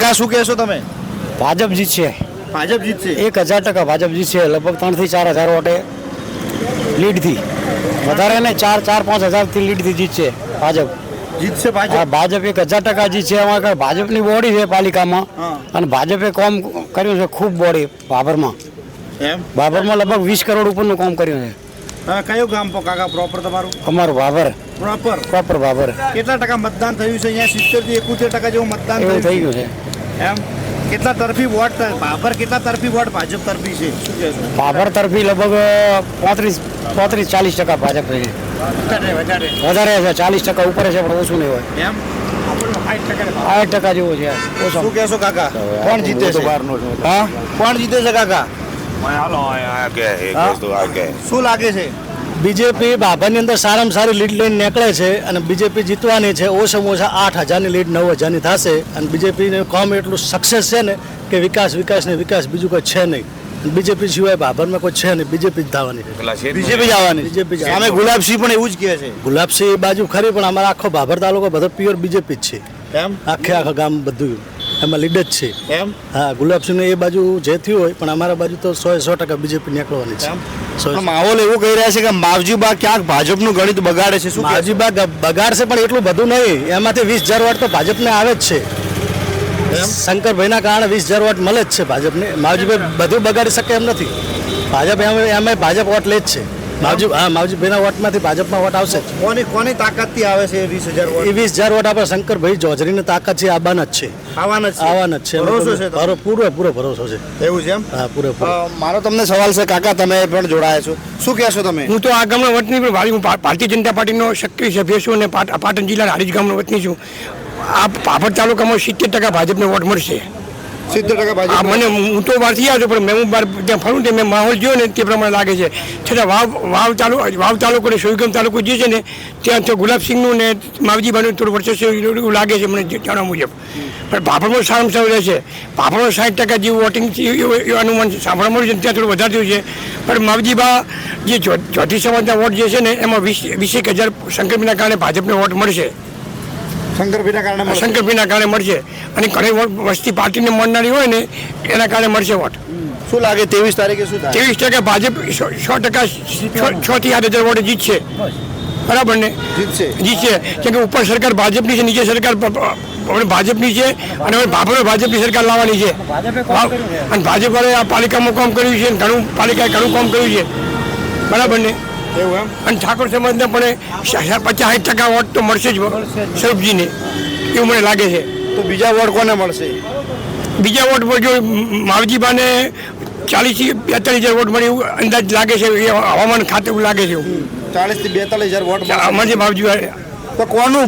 કાકા શું કહેશો તમે? ભાજપ જીતશે, ભાજપ જીતશે? 1000% ભાજપ જીતશે. લગભગ 3 થી 4000 વોટે લીડથી, વધારે ને 4-5 હજારથી લીડથી જીતશે ભાજપ. જીતશે હા, ભાજપ? ભાજપ 1000% જીતશે. એમાં ભાજપની બોડી છે પાલિકામાં, અને ભાજપે કામ કર્યું છે ખૂબ બોડી બાબરમાં. એમ? બાબરમાં લગભગ 20 કરોડ ઉપરનું કામ કર્યું છે. કયું ગામ કાકા પ્રોપર તમારું? અમારું બાબર, પ્રોપર બાબર. કેટલા ટકા મતદાન થયું છે અહીંયા? 70 થી 71% જેવું મતદાન એવું થઈ થયું ગયું છે. એમ? કેટલા તરફી વોટ બાબર, કેટલા તરફી વોટ ભાજપ તરફી છે? શું કહેશો? બાબર તરફી લગભગ 35-40% ભાજપ છે. વધારે છે, 40% ઉપર છે, પણ ઓછું નહીં હોય. એમ? 60% જેવું છે ઓછું. શું કહેશો કાકા? કોણ જીતે છે? હા, કોણ જીતે છે કાકા? શું લાગે છે? બીજેપી બાભાની અંદર સારામાં સારી લીડ લઈને નીકળે છે અને બીજેપી જીતવાની છે. ઓછામાં ઓછા 8000ની લીડ 9000ની થશે. અને બીજેપીનું કામ એટલું સક્સેસ છે ને કે વિકાસ બીજું કોઈ છે નહીં. બીજેપી સિવાય બાબરમાં કોઈ છે નહીં. બીજેપી જ થવાની છે. બીજેપી જવાની? બીજેપી સામે ગુલાબસિંહ પણ એવું જ કહે છે. ગુલાબસિંહ એ બાજુ ખરી, પણ અમારા આખો બાબર તાલુકો બધો પ્યોર બીજેપી જ છે. એમ? આખા ગામ બધું એમાં લીડ જ છે. એમ? હા, ગુલાબસિંહ એ બાજુ જે થયું હોય, પણ અમારા બાજુ તો 100% બીજેપી નીકળવાની છે. પણ માહોલ એવું કહી રહ્યા છે કે માવજીબા ક્યાંક ભાજપનું ગણિત બગાડે છે. શું કહેશો? માવજીબા બગાડશે, પણ એટલું બધું નહીં. એમાંથી 20000 વોટ તો ભાજપને આવે જ છે. શંકરભાઈના કારણે 20000 વોટ મળે જ છે ભાજપને. માવજીભાઈ બધું બગાડી શકે એમ નથી. ભાજપ એમાં ભાજપ વોટ લે જ છે. માવજીભાઈના વોટમાંથી ભાજપમાં વોટ આવશે. કોની તાકાતથી આવે છે 20000 વોટ? એ 20000 વોટ આપણે શંકરભાઈ ચૌધરીની તાકાત છે, આવવાના જ છે. આવવાના જ છે. ભરોસો છે? પૂરો ભરોસો છે. એવું છે એમ? હા, પૂરેપૂરો. મારો તમને સવાલ છે કાકા, તમે પણ જોડાયા છો, શું કહેશો તમે? હું તો આ ગામનો વતની પણ હું ભારતીય જનતા પાર્ટીનો સક્રિય સભ્ય છું અને પાટણ જિલ્લાના હારીજ ગામનો વતની છું. આ પાપડ તાલુકામાં 70% ભાજપને વોટ મળશે. 70% ભાજપ? આ મને, હું તો બહારથી આવ્યો છું, પણ હું ત્યાં ફરું તે મેં માહોલ જોયો ને તે પ્રમાણે લાગે છે. છતાં વાવ તાલુકો અને સોયગામ તાલુકો જે છે ને, ત્યાં તો ગુલાબસિંહનું ને માવજીભાઈનું થોડું વર્ચસ્વ એવું લાગે છે મને જાણવા મુજબ. પણ ભાભરમાં સારામાં સારું રહેશે. ભાભરમાં 60% જેવું વોટિંગ એવું અનુમાન સાંભળવા મળ્યું છે, ત્યાં થોડું વધારે થયું છે. પણ માવજીબા જે ચોથી સમાજના વોટ જે છે ને, એમાં 20,000 શંકરભાઈના કારણે ભાજપને વોટ મળશે. શંકરભાઈના કારણે મળશે. અને ઘણી વસ્તી પાર્ટીને મળનારી હોય ને, એના કારણે મળશે વોટ. શું લાગે 23 તારીખે શું થાય? 23% ભાજપ 100%, 6 થી 8,000 વોટ જીતશે. બરાબર ને? જીતશે. કેમ કે ઉપર સરકાર ભાજપની છે, નીચે સરકાર ભાજપની છે, અને હવે ભાજપની સરકાર લાવવાની છે. અને ભાજપ વાળે આ પાલિકામાં કામ કર્યું છે, પાલિકાએ ઘણું કામ કર્યું છે. બરાબર ને? અને ઠાકોર સમાજને પણ 50-60% વોટ તો મળશે જ સ્વરૂપજીને, એવું મને લાગે છે. તો બીજા વોટ કોને મળશે? બીજા વોટ પર જો માવજીબાને 40 થી 42,000 વોટ મળે એવું અંદાજ લાગે છે. એ હવામાન ખાતે એવું લાગે છે. 40 થી 42,000 વોટ મળશે માવજીબા. તો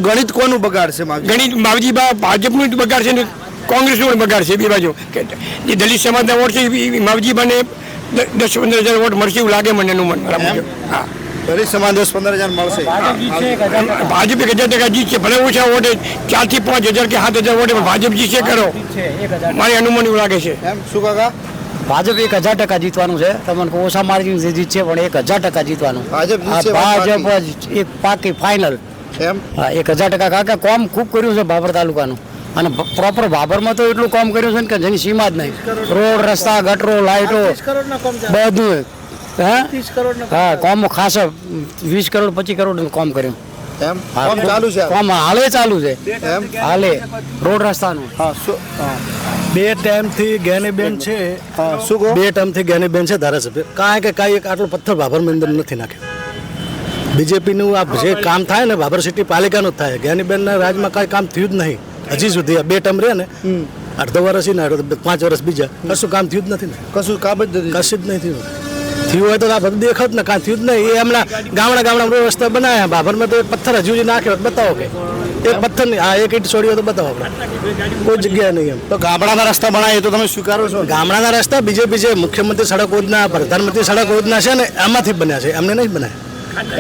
ગણિત કોનું બગાડશે? ગણિત માવજીબા ભાજપનું જ બગાડશે ને કોંગ્રેસનું પણ બગાડશે. બે બાજુ જે દલિત સમાજના વોટ છે એ માવજીબાને 10-15,000 વોટ મળશે એવું લાગે મને. એનું મન. હા, દલિત સમાજ 10-15,000 મળશે. ભાજપ 1000% જીતશે. ભલે ઓછા વોટે 4 થી 5,000 કે 7,000 વોટે, પણ ભાજપ જીતશે કરો. મારે અનુમાન એવું લાગે છે. શું કાકા? ભાજપ 1000% જીતવાનું છે. તમને ઓછા માર્જિન જીતશે, પણ 1000% જીતવાનું. ભાજપ એક પાકી ફાઇનલ. એમ? હા, 1000%. કાકા કામ ખૂબ કર્યું છે બાબર તાલુકાનું. અને પ્રોપર બાબરમાં તો એટલું કામ કર્યું છે ને કે જેની સીમા જ નહીં. રોડ, રસ્તા, ગટરો, લાઇટો બધું. હા, કામ ખાસ 20 કરોડ 25 કરોડ કામ કર્યું. એમ? કામ ચાલુ છે? કામ હાલે ચાલુ છે. એમ? હાલે રોડ રસ્તાનું. હા. 2 ટાઈમથી જ્ઞાનીબેન છે. શું કહો? 2 ટાઈમથી જ્ઞાનીબેન છે ધારાસભ્ય. કાંઈ કે કાંઈ આટલો પથ્થર બાબરમાં અંદર નથી નાખ્યો. બીજેપીનું આ જે કામ થાય ને બાબર સિટી પાલિકાનું જ થાય. જ્ઞાનીબેનના રાજમાં કાંઈ કામ થયું જ નહીં હજી સુધી. આ 2 ટર્મ રહે ને, અડધો વર્ષ ને 5 વર્ષ બીજા, કશું કામ થયું જ નથી ને. કશું કામ જ નથી. કશું જ નહીં થયું. થયું હોય તો આ બધું દેખાત ને, કાંઈ થયું જ નહીં. એ હમણાં ગામડા રસ્તા બનાવ્યા. બાબરમાં તો એક પથ્થર હજુ નાખ્યો બતાવો કે એક પથ્થર નહીં. હા, એક ઈંટ છોડ્યો તો બતાવો આપણે. કોઈ જગ્યા નહીં. એમ તો ગામડાના રસ્તા બનાવીએ તો તમે સ્વીકારો છો? ગામડાના રસ્તા બીજેપી છે. મુખ્યમંત્રી સડક યોજના, પ્રધાનમંત્રી સડક યોજના છે ને, આમાંથી બન્યા છે. એમને નહીં બનાવ્યા.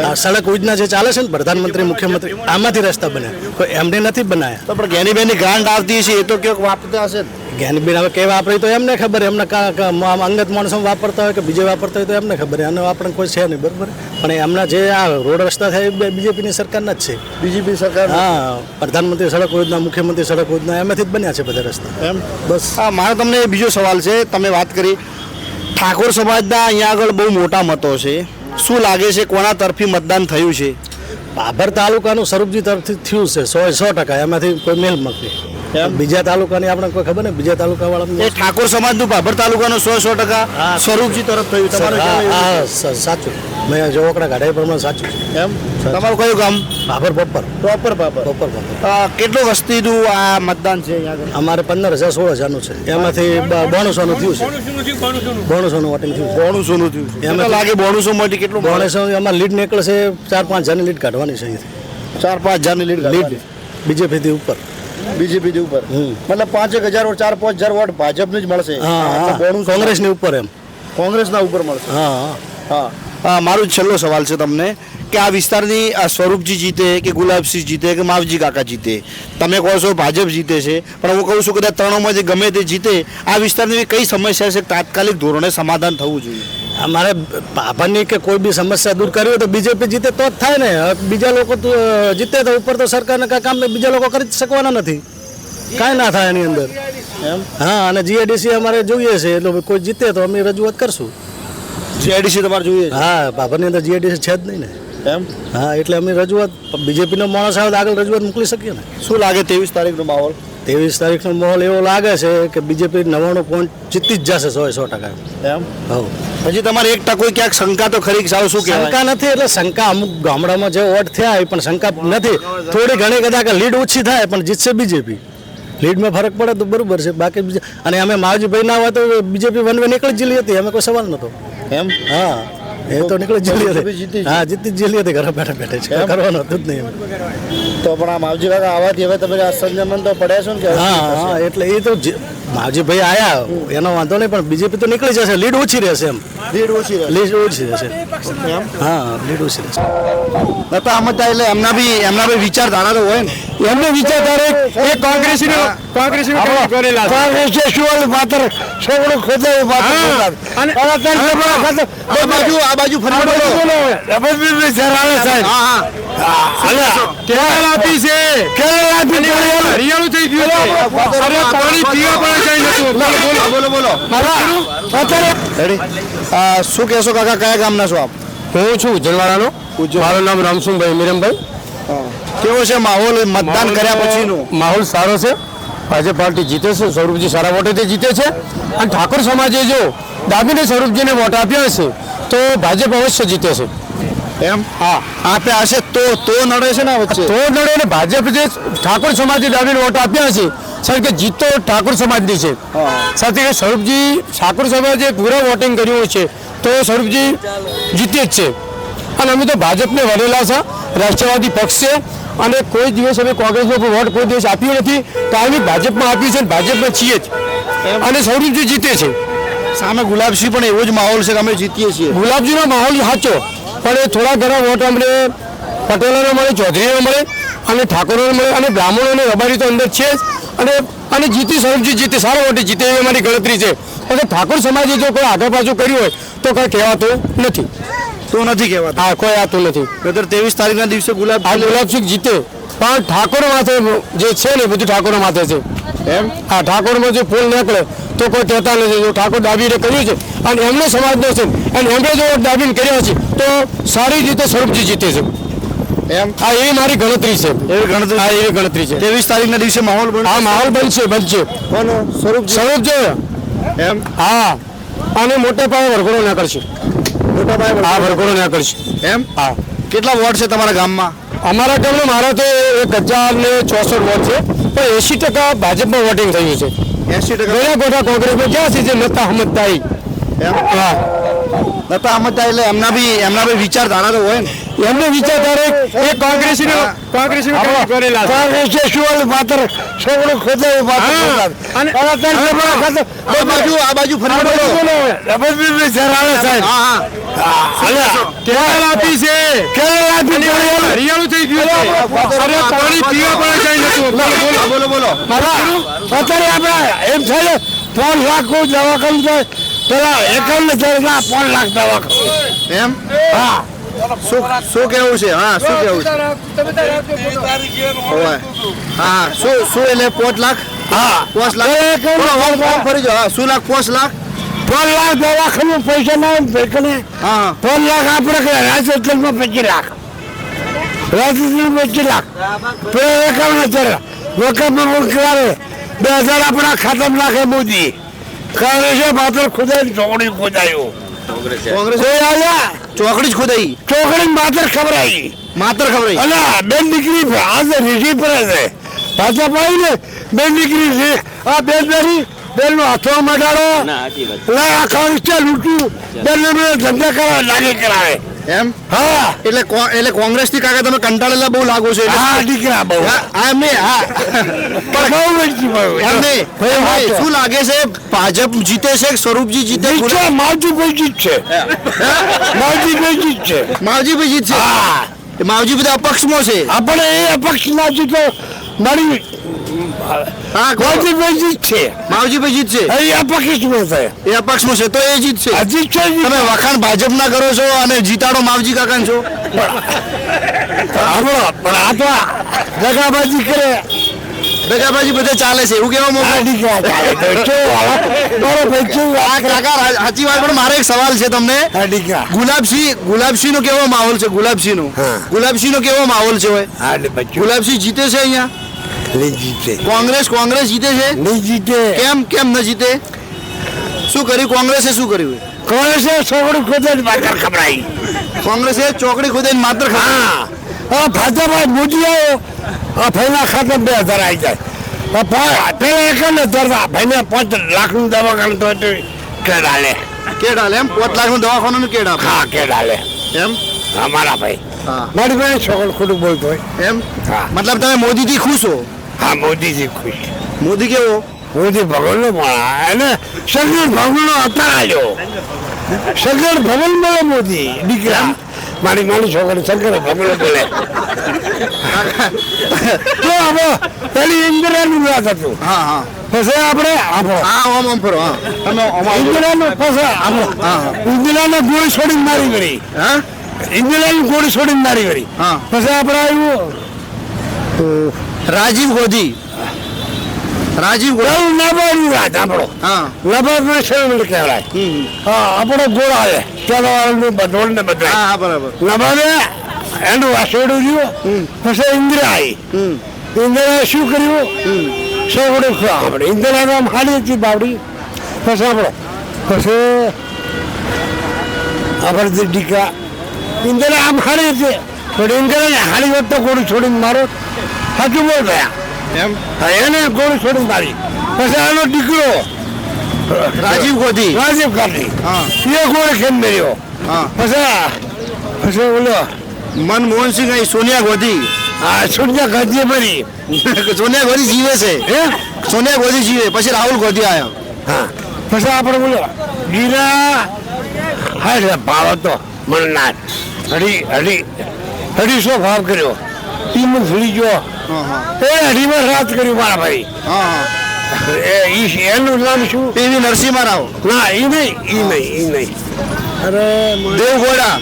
આ સડક યોજના જે ચાલે છે ને પ્રધાનમંત્રી મુખ્યમંત્રી આમાંથી રસ્તા બન્યા કોઈ એમને નથી બનાયા. તો પણ જ્ઞાનીબેનની ગ્રાન્ટ આવતી છે એ તો ક્યાંક વાપરતા હશે ને. જ્ઞાનીબેન હવે કે વાપરી તો એમને ખબર, એમને અંગત માણસો વાપરતા હોય કે બીજે વાપરતા હોય તો એમને ખબર, અને આપણને કોઈ છે નહીં બરાબર. પણ એમના જે આ રોડ રસ્તા થાય એ બીજેપીની સરકારના જ છે. બીજેપી સરકાર હા, પ્રધાનમંત્રી સડક યોજના, મુખ્યમંત્રી સડક યોજના એમાંથી જ બન્યા છે બધા રસ્તા. એમ બસ. હા, મારો તમને બીજો સવાલ છે. તમે વાત કરી ઠાકોર સમાજના અહીંયા આગળ બહુ મોટા મતો છે. શું લાગે છે કોના તરફી મતદાન થયું છે? બાબર તાલુકાનું સ્વરૂપજી તરફથી થયું છે 100%. એમાંથી કોઈ મેલ નથી. બીજા તાલુકાની આપણે કોઈ ખબર ને, બીજા તાલુકા એ વાળા ઠાકોર સમાજનું બાબર તાલુકાનું 100% સ્વરૂપજી તરફ થયું. તમારું કેવું એવું? હા સાચું, મેં જોકડા ગાડા પ્રમાણે સાચું છે. એમ તમારું કયું ગામ? Babar proper proper Babar. Proper કેટલું વસ્તીનું આ મતદાન છે અહીંયા આગળ? અમારે 15,000 16,000નું છે. એમાંથી 9200નું થયું છે. 9200નું વોટિંગ થયું છે. બોણુસોનું થયું છે. એમાં લાગે બોણુસો માંથી કેટલું? 9200 અમારે લીડ નીકળશે 4-5 હજારની લીડ કાઢવાની છે અહીંથી. 4-5 હજારની લીડ બીજેપીથી ઉપર. બીજેપી ઉપર મતલબ 5,000 વોટ 4-5 હજાર વોટ ભાજપને જ મળશે. કોંગ્રેસની ઉપર એમ. કોંગ્રેસના ઉપર મળશે. હા હા, મારો છેલ્લો સવાલ છે તમને કે આ વિસ્તારની આ સ્વરૂપજી જીતે કે ગુલાબસિંહ જીતે કે માવજી કાકા જીતે? તમે કહો છો ભાજપ જીતે છે, પણ હું કહું છું કદાચ ત્રણોમાંથી ગમે તે જીતે, આ વિસ્તારની કઈ સમસ્યા છે તાત્કાલિક ધોરણે સમાધાન થવું જોઈએ? અમારે પાભાની કે કોઈ બી સમસ્યા દૂર કરવી હોય તો બીજેપી જીતે તો જ થાય ને. બીજા લોકો તો જીતે તો ઉપર તો સરકારને કાંઈ કામ બીજા લોકો કરી શકવાના નથી. કાંઈ ના થાય એની અંદર એમ. હા, અને જીઆઈડીસી અમારે જોઈએ છે એટલે કોઈ જીતે તો અમે રજૂઆત કરશું. જીઆઈડીસી તમારે જોઈએ છે? હા, બાબરની અંદર જીઆઈડીસી છે જ નહીં ને. એમ હા, એટલે અમે રજૂઆત બીજેપીનો માણસ આવે તો આગળ રજૂઆત મોકલી શકીએ ને. શું લાગે 23 તારીખનો માહોલ? 23 તારીખનો માહોલ એવો લાગે છે કે બીજેપી 99 પોઈન્ટ જીતી જ જશે 100%. એમ હા, હજી તમારે એક ટકો ક્યાંક શંકા તો ખરી? સાવ શું કહેવાય? શંકા નથી, એટલે શંકા અમુક ગામડામાં જે વોટ થયા એ પણ શંકા નથી. થોડી ઘણી કદાચ લીડ ઓછી થાય પણ જીતશે બીજેપી. લીડમાં ફરક પડે તો બરોબર છે. બાકી બીજા અને અમે માવજીભાઈ ના હોય તો બીજેપી વન વે નીકળી જ જેલી હતી, અમે કોઈ સવાલ નતો. એમ હા, એ તો નીકળી જેલી જીતી હતી. જ. હા, જીતી જ જેલી હતી. ઘરે બેઠા બેઠે છે, કરવાનું હતું જ નહીં. તો પણ આ માવજી કાકા આવાથી હવે તમે આ સંજમન તો પડ્યા છો ને કે? હા, એટલે એ તો માવજીભાઈ આયા એનો વાંધો નહીં, પણ બીજેપી તો નીકળી જશે. લીડ ઓછી રહેશે એમ. લીડ ઓછી રહે. લીડ ઓછી રહેશે. એમ હા, લીડ ઓછી રહેશે. નતા આમતા એટલે એમના બી વિચારધારા તો હોય ને. એમને વિચારધારા એ કોંગ્રેસી કરેલા છે. કોંગ્રેસ માત્ર છોકરું ખોદે અને આ બાજુ ફરી કેરળ આપી છે. હરિયાળું થઈ ગયું છે. અરે પાણી પીવા પણ કઈ બોલો. શું કહેશો કાકા, કયા ગામના છો આપ? હું છું જલવાડાનો. મારું નામ રામસુંભાઈ મીરમભાઈ. કેવો છે માહોલ મતદાન કર્યા પછીનો? માહોલ સારો છે. ભાજપ પાર્ટી જીતે છે. સ્વરૂપજી સારા વોટેથી જીતે છે. અને ઠાકોર સમાજે જો દાબીને સ્વરૂપજીને વોટ આપ્યા છે તો ભાજપ અવશ્ય જીતે છે. એમ હા, આપ્યા હશે તો નડે છે ને વચ્ચે? તો નડે ને. ભાજપ જે ઠાકોર સમાજે દાબીને વોટ આપ્યા છે સર કે જીત તો ઠાકોર સમાજની છે. સાથે કે સ્વરૂપજી ઠાકોર સમાજે પૂરા વોટિંગ કર્યું છે તો સ્વરૂપજી જીતે જ છે. અને અમે તો ભાજપને વરેલા છે. રાષ્ટ્રવાદી પક્ષ છે અને કોઈ દિવસ અમે કોંગ્રેસનો વોટ કોઈ દિવસ આપ્યો નથી. કાયમી ભાજપમાં આપ્યું છે અને ભાજપમાં છીએ જ. અને સ્વરૂપજી જીતે છે. સામે ગુલાબસિંહ પણ એવો જ માહોલ છે કે અમે જીતીએ છીએ. ગુલાબજીનો માહોલ સાચો, પણ એ થોડા ઘણા વોટ અમને પટેલોને મળે, ચૌધરીને મળે અને ઠાકોરોને મળે અને બ્રાહ્મણોને રબારી તો અંદર છે જ. અને જીતી સ્વરૂપજી જીતે, સારા વોટે જીતે એવી અમારી ગણતરી છે. પણ ઠાકોર સમાજે જો કોઈ આગળ પાછું કર્યું હોય તો કંઈ કહેવાતું નથી. તો નથી કહેવાતું? હા, કોઈ આતું નથી. 23 તારીખના દિવસે ગુલાબસિંહ જીતે, પણ ઠાકોર માથે જે છે ને બધું ઠાકોર માથે છે. એમ હા, ઠાકોરમાં જો ફૂલ નીકળે તો કોઈ કહેતા નથી. જો ઠાકોર દાબીને કર્યું છે અને એમનો સમાજનો છે અને એમણે જો દાબીને કર્યા છે તો સારી રીતે સ્વરૂપજી જીતે છે. એમ હા, એવી મારી ગણતરી છે. એવી ગણતરી છે. 23 તારીખના દિવસે માહોલ બનશે. હા, માહોલ બનશે. સ્વરૂપ છે. એમ હા, અને મોટે પાયે વરઘોડો ના કરશે. હા, વરઘોડો ના કરશે. એમ હા. કેટલા વોટ છે તમારા ગામમાં? અમારા ગામમાં મારા તો 1064 વોટ છે, પણ 80% ભાજપમાં વોટિંગ થયું છે. 80%? ઘણા ગોઠા કોંગ્રેસમાં ક્યાં છે જે નતા સમજતા? એમ હા, નતા આમતા એટલે એમના બી વિચારધારા તો હોય ને. એમનો વિચારધારો એ કોંગ્રેસી કરેલા કોંગ્રેસે શું માત્ર છોકરો ખોદે અને આ બાજુ ફરી બોલો. કેરળ આપી છે હરિયાળું થઈ ગયું પાણી પીવા પણ કઈ નતું. બોલો બોલો. અત્યારે આપણે એમ છે ને 5 લાખ કોઈ દવાખાનું છે પેલા 51,000 5 લાખ દવાખાનું એમ હા શું કેવું છે? હા શું કેવું છે? ઓય. હા શું એટલે 5 લાખ હા 5 લાખ ફરી જાઓ. હા શું લાખ 5 લાખ 5 લાખ દવાખાનું પૈસા ના ભેટને હા 5 લાખ આપણે કે રાજસ્થાનમાં 25 લાખ રાજસ્થાનમાં 25 લાખ પેલા 51,000 વખતમાં કરે 2000 આપણા ખાતામાં નાખે મોદી કોંગ્રેસે માત્ર ખુદાઈ ચોકડી ખોદાયું કોંગ્રેસ કોઈ આવ્યા ચોકડી જ ખોદાઈ ચોકડી માત્ર ખબરાઈ માત્ર ખબર અલા બેન દીકરી આજે રીસી પડે છે પાછા પાઈ ને બેન દીકરી છે આ બેન બેરી બેન નો હાથો મટાડો આખા વિસ્તાર લૂંટું બેન ને ધંધા કરવા લાગે કરાવે એમ હા એટલે કોંગ્રેસ થી કાકા તમે કંટાળેલા બહુ લાગો છો એટલે. હા દીકરા બહુ હા, એમ નહીં હા બહુ વેચી એમ નહીં. શું લાગે છે ભાજપ જીતે છે કે સ્વરૂપજી જીતે નીચે માવજીભાઈ જીત છે માવજીભાઈ જીત છે માવજીભાઈ જીતશે હા માવજી બધા અપક્ષમાં છે આપણે એ અપક્ષ ના જીતો મળી હા માવજીભાઈ જીત છે માવજીભાઈ જીતશે એ અપક્ષમાં છે એ અપક્ષમાં છે તો એ જીતશે હજી છે તમે વખાણ ભાજપ ના કરો છો અને જીતાડો માવજી કાકા છો આપણો પણ આ તો દગાબાજી કરે દગાબાજી બધે ચાલે છે એવું કેવા મોકલો કાકા સાચી વાત પણ મારો એક સવાલ છે તમને ગુલાબસિંહ નો કેવો માહોલ છે ગુલાબસિંહ નો કેવો માહોલ છે હોય ગુલાબસિંહ જીતે છે અહીંયા કોંગ્રેસ જીતે છે કેમ ન જીતે શું કર્યું કોંગ્રેસે શું કર્યું કોંગ્રેસે છોકરું ખોદે માત્ર ખબરાઈ કોંગ્રેસે ચોકડી ખોદીને માત્ર હા ભાજપા મોદી આવ્યો ભાઈના ખાતે 2000 આવી જાય પેલા 51,000 ભાઈને 5 લાખનું દવાખાનું તો કેડ હાલે કેડ એમ 5 લાખ નું દવાખાનું કેડ આપે હા કેડ હાલે એમ અમારા ભાઈ હા મારી ભાઈ છોકરો ખોટું બોલતો હોય એમ હા. મતલબ તમે મોદીથી ખુશ હો હા મોદીજી ખુશ મોદી કેવો મોદી ભગવાનનો માણા એને શંકર ભગવાનનો અવતાર આવ્યો શંકર ભગવાન બોલે મોદી દીકરા મારી છોકરી શંકર ભગવાન બોલે તો હવે પેલી ઇન્દિરાનું વાત હતું હા હા પછી આપણે આપણો હા ઓમ ફરો હા તમે ઇન્દિરાનું પછી આપણો ઇન્દિરાને ગોળી છોડીને મારી ગઈ હા ઇન્દિરાની ગોળી છોડીને મારી ગઈ હા પછી આપણે આવ્યું રાજીવ ગાંધી બહુ નબાડું રાજ આપણો હા નબાડનો શેરમેલ કહેવાય હા આપણો ગોળ આવે ત્યાંનું બધોળ ને બધા હા બરાબર નબાડે એનું વાસોડું રહ્યું પછી ઇન્દિરા આવી ઇન્દિરાએ શું કર્યું છોકરું આપણે ઇન્દિરાનું આમ હાડી હતી બાવડી પછી આપણો પછી આપણે જે દીકરા ઇન્દિરા આમ હાડી હતી પણ ઇન્દિરાને હાડી વખતે ગોળી છોડીને મારો સાચું બોલ ગયા એમ હા એને ગોળી છોડીને મારી પછી આનો દીકરો રાજીવ ગાંધી ગાંધી હા એ ગોળી ખેમ મેર્યો હા પછી બોલો મનમોહન સિંહ અહીં સોનિયા ગાંધી હા સોનિયા ગાંધી મરી સોનિયા ગાંધી જીવે છે હે સોનિયા ગાંધી જીવે પછી રાહુલ ગાંધી આવ્યો હા પછી આપણે બોલો ગીરા હા ભાવ હતો મનનાર અઢીસો ભાવ કર્યો ટીમ ભૂલી ગયો હા હા એ અઢીમાં રાત કર્યું મારા ભાઈ હા હા એનું નામ શું પીવી નરસિંહ રાવ ના એ નહીં અરે દેવગોડા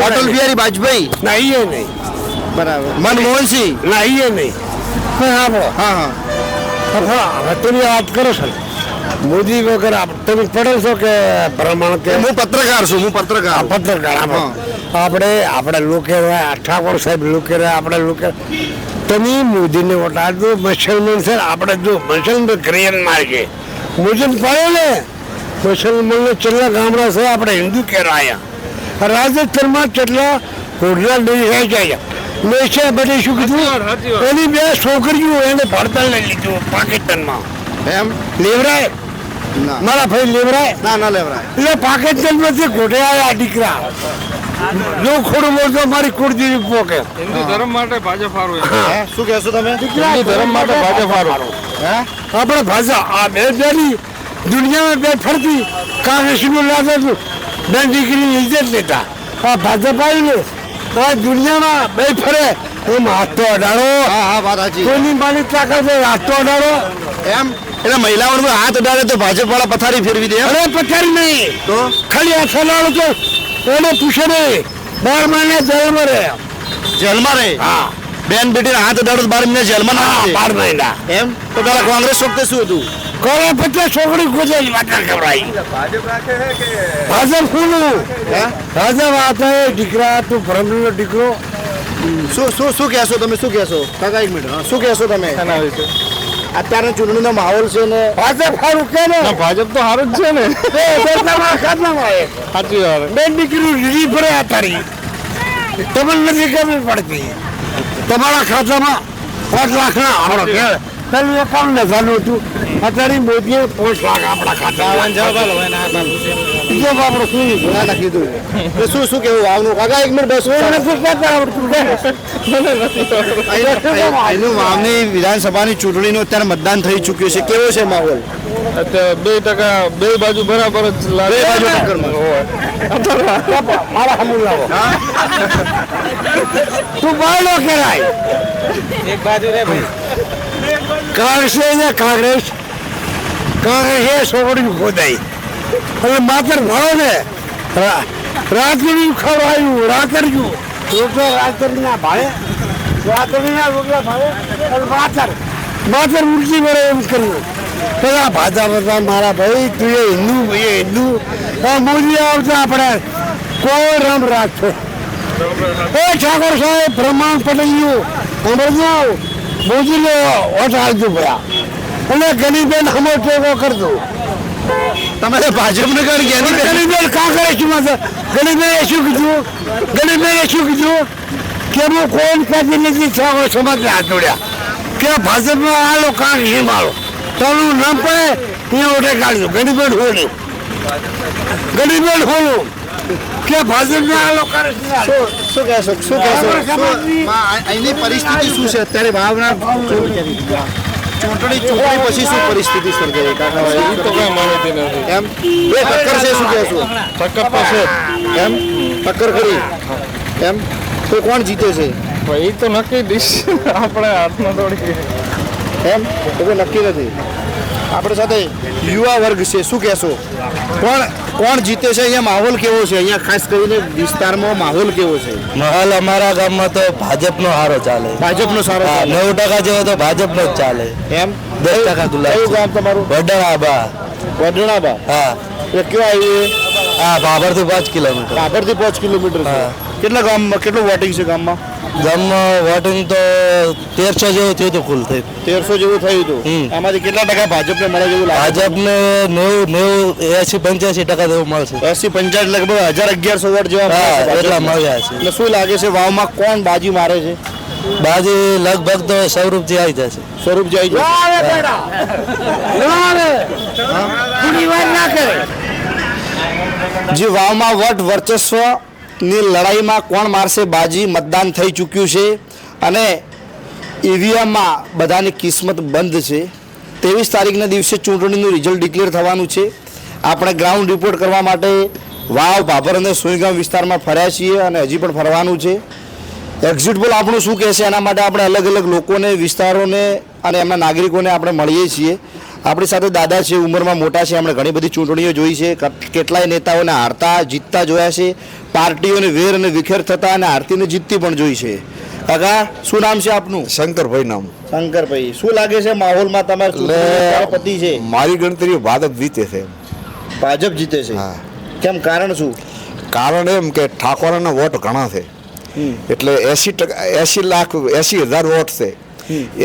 અટલ બિહારી વાજપેયી ના એ નહીં બરાબર મનમોહન સિંહ ના એ નહીં આપણો હા હા હવે તમે વાત કરો છો મોદી વગર તમે પડો છો કે પ્રમાણ કે હું પત્રકાર છું પત્રકાર આપણે લોકો ઠાકોર સાહેબ લોકો આપણે લોકો તમે મોદીને વોટ આપજો મુસલમાન છે આપણે જો મુસલમાન ક્રિયન માર્ગે મુસલમાન પડે ને મુસલમાનને કેટલા ગામડા છે આપણે હિન્દુ કહેવાયા રાજસ્થાનમાં કેટલા હોટલા લઈ જાય મેં છે બધી શું કીધું એની 2 છોકરીઓ એને ભણતર લઈ લીધું પાકિસ્તાનમાં એમ લેવરાય ના. મારા ભાઈ લેવરાય ના ના લેવરાય. એટલે પાકિસ્તાનમાંથી ઘોડે આવ્યા દીકરા જો ખોડું બોલતો મારી કુળદેવી પોકે હિન્દુ ધર્મ માટે ભાજપ સારું હે? શું કહેશો તમે? હિન્દુ ધર્મ માટે ભાજપ સારું હે? આપણે ભાષા આ બે બેની દુનિયામાં બે ફરતી કાંગ્રેસનું લાગે હતું બે દીકરીની ઇજ્જત લેતા આ ભાજપ આવીને આ દુનિયામાં બે ફરે એમ હાથ તો અડાડો હા હા વાત સાચી. કોઈની મારી તાકાત હોય હાથ તો અડાડો એમ એટલે મહિલાઓનો હાથ અડાડે તો ભાજપ વાળા પથારી ફેરવી દે એમ? અરે પચારી નહીં તો ખાલી આ સલાડો તો એને પૂછે નહીં 12 મહિને જેલમાં રહે જેલમાં રહે. હા બેન બેટીના હાથ અડાડો તો 12 મહિના જેલમાં ના રહે. 12 મહિના એમ તો પેલા કોંગ્રેસ વખતે શું હતું? કોને 50 છોકરી ખોજે વાત ખવડાવી ભાજપ શું હે? ભાજપ આ તો એ દીકરા તું ભરમનો દીકરો શું કહેશો તમે? શું કહેશો કાકા એક મિનિટ. હા, શું કહેશો તમે? અત્યારે ચૂંટણીનો માહોલ છે ને ભાજપ સારું કે ને ભાજપ તો સારું જ છે ને તમારા ખાતામાં આવે સાચી વાત બેન દીકરી રીડી ભરે તારી તમને નથી ખબર પડતી તમારા ખાતામાં 5 લાખના આવડો કે પેલું એકાઉન્ટ ને ચાલુ હતું અત્યારે મોદીએ 5 લાખ આપણા ખાતામાં બીજો બાપડો શું ના ના કીધું એટલે શું કેવું વાવનું? કાકા એક મિનિટ બેસો. નથી કહેતા આવડતું અહીંનું વાવની વિધાનસભાની ચૂંટણીનું અત્યારે મતદાન થઈ ચૂક્યું છે. કેવો છે માહોલ? અત્યારે 2% બે બાજુ બરાબર જ લાગે બે બાજુ ટક્કરમાં. મારા હમું લાવો તું બાયલો કરાય કાંગ્રેસ ને કાંગ્રેસ એ છોકરી ખોદાઈ અને માત્ર ભણો ને રાત્રિનું ખવડાયું રાતર્યું રોટલા રાતરના ભાવે રાત્રિના રોટલા ભાવે અને માત્ર ઉલટી મળે એમ કર્યું પેલા ભાજા બધા મારા ભાઈ તું એ હિન્દુ મોદી આવતા આપણે કોઈ રમ રાખશે એ ઠાકોર સાહેબ પ્રમાણ પડી ગયું સમજો મોદીને વોટ આપજો ભયા અને ગરીબેન હમો ટેકો કરજો તમે તો ભાજપને કારણ કે ગરીબેન કાંગ્રેસમાં છે ગરીબેને શું કીધું કે હું કોઈ કાઢી નથી ઠાકોર સમાજને હાથ જોડ્યા કે ભાજપમાં આલો કાંગ્રેસમાં આલો તારું નામ પડે એ ઓટે કાઢજો ગરીબેન હોલું કે ભાજપના આલો કાંગ્રેસમાં શું કહેશો? અહીંની પરિસ્થિતિ શું છે અત્યારે? વાવના ચૂંટણી પછી શું પરિસ્થિતિ સર્જાઈ કાકા? એ તો કઈ માહિતી નથી એમ બે ટક્કર છે. શું કહેશો? ટક્કર તો છે એમ ટક્કર ખરી એમ તો કોણ જીતે છે એ તો નક્કી ડીશ આપણે હાથમાં થોડી એમ તો કોઈ નક્કી નથી. આપણી સાથે યુવા વર્ગ છે. શું કહેશો? કોણ જીતે છે? અહીંયા માહોલ કેવો છે? અહીંયા ખાસ કરીને વિસ્તારમાં માહોલ કેવો છે? માહોલ અમારા ગામમાં તો ભાજપનો સારો ચાલે ભાજપનો સારો હા, ચાલે. 9% જેવો તો ભાજપનો જ ચાલે એમ 10% ગુલાબ કયું ગામ તમારું? વડણાબા વડણાબા. હા એ કયો આવ્યું? હા ભાભરથી 5 કિલોમીટર બાબરથી 5 કિલોમીટર છે. હા. કેટલા ગામમાં કેટલું વોટિંગ છે ગામમાં? ગામમાં વોટિંગ તો 1300 જેવું થયું હતું કુલ થઈ 1300 જેવું થયું હતું. હમ. એમાંથી કેટલા ટકા ભાજપને મળે જેવું લાગે? ભાજપને 80-85% જેવું મળશે 80-85 લગભગ 1000-1100 વોટ જેવા મળે હા છે ભાજપને. એટલા મળ્યા છે એટલે શું લાગે છે વાવમાં કોણ બાજી મારે છે? બાજી લગભગ તો સ્વરૂપજી આવી જશે સ્વરૂપ જઈ જે વાવમાં વટ વર્ચસ્વની લડાઈમાં કોણ મારશે બાજી મતદાન થઈ ચૂક્યું છે અને ઈવીએમમાં બધાની કિસ્મત બંધ છે. 23 તારીખના દિવસે ચૂંટણીનું રિઝલ્ટ ડિક્લેર થવાનું છે. આપણે ગ્રાઉન્ડ રિપોર્ટ કરવા માટે વાવ ભાભર અને સોયગામ વિસ્તારમાં ફર્યા છીએ અને હજી પણ ફરવાનું છે. એક્ઝિટ પોલ આપણું શું કહે છે એના માટે આપણે અલગ અલગ લોકોને વિસ્તારોને અને એમના નાગરિકોને આપણે મળીએ છીએ. આપણી સાથે દાદા છે, ઉંમરમાં મોટા છે, આપણે ઘણી બધી ચૂંટણીઓ જોઈ છે, કેટલાય નેતાઓને હારતા જીતતા જોયા છે, પાર્ટીઓને વેર અને વિખેર થતા અને હારતીને જીતતી પણ જોઈ છે. કાકા શું નામ છે આપનું? શંકરભાઈ નામ. શંકરભાઈ, શું લાગે છે માહોલમાં તમારે પતિ છે? મારી ગણતરીઓ ભાજપ જીતે છે. ભાજપ જીતે છે. હા. કેમ? કારણ શું? કારણ એમ કે ઠાકોરના વોટ ઘણા છે એટલે 80,000 વોટ છે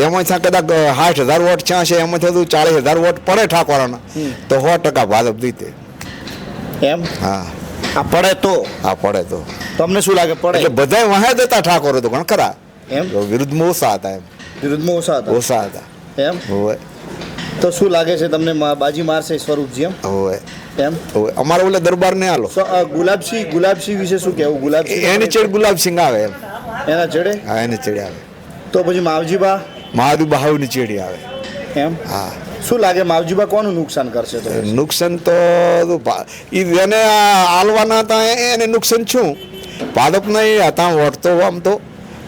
એમાંથી કદાચ 60,000 વોટ ક્યાં છે એમાંથી 40,000 વોટ પડે ઠાકોરના તો 100% ભાજપ જીતે. એમ હા આ પડે તો હા પડે તો તમને શું લાગે પડે? એટલે બધા વહાં દેતા ઠાકોરો તો ઘણા ખરા એમ વિરુદ્ધમાં ઓછા હતા એમ વિરુદ્ધમાં ઓછા હતા. ઓછા હતા એમ હોય તો શું લાગે છે તમને બાજી મારશે સ્વરૂપજી હોય એમ હોય અમારે ઓલે દરબાર ને હાલો ગુલાબસિંહ વિશે શું કહેવું? ગુલાબસિંહ એની ચેડ ગુલાબસિંહ આવે એમ એના ચડે હા એની ચેડ આવે તો પછી માવજીબા મહાદેવ બહાવની ચેડી આવે એમ હા શું લાગે માવજીબા કોનું નુકસાન કરશે તો? નુકસાન તો એને હાલવાના હતા એને નુકસાન શું ભાજપના એ હતા વોટ તો આમ તો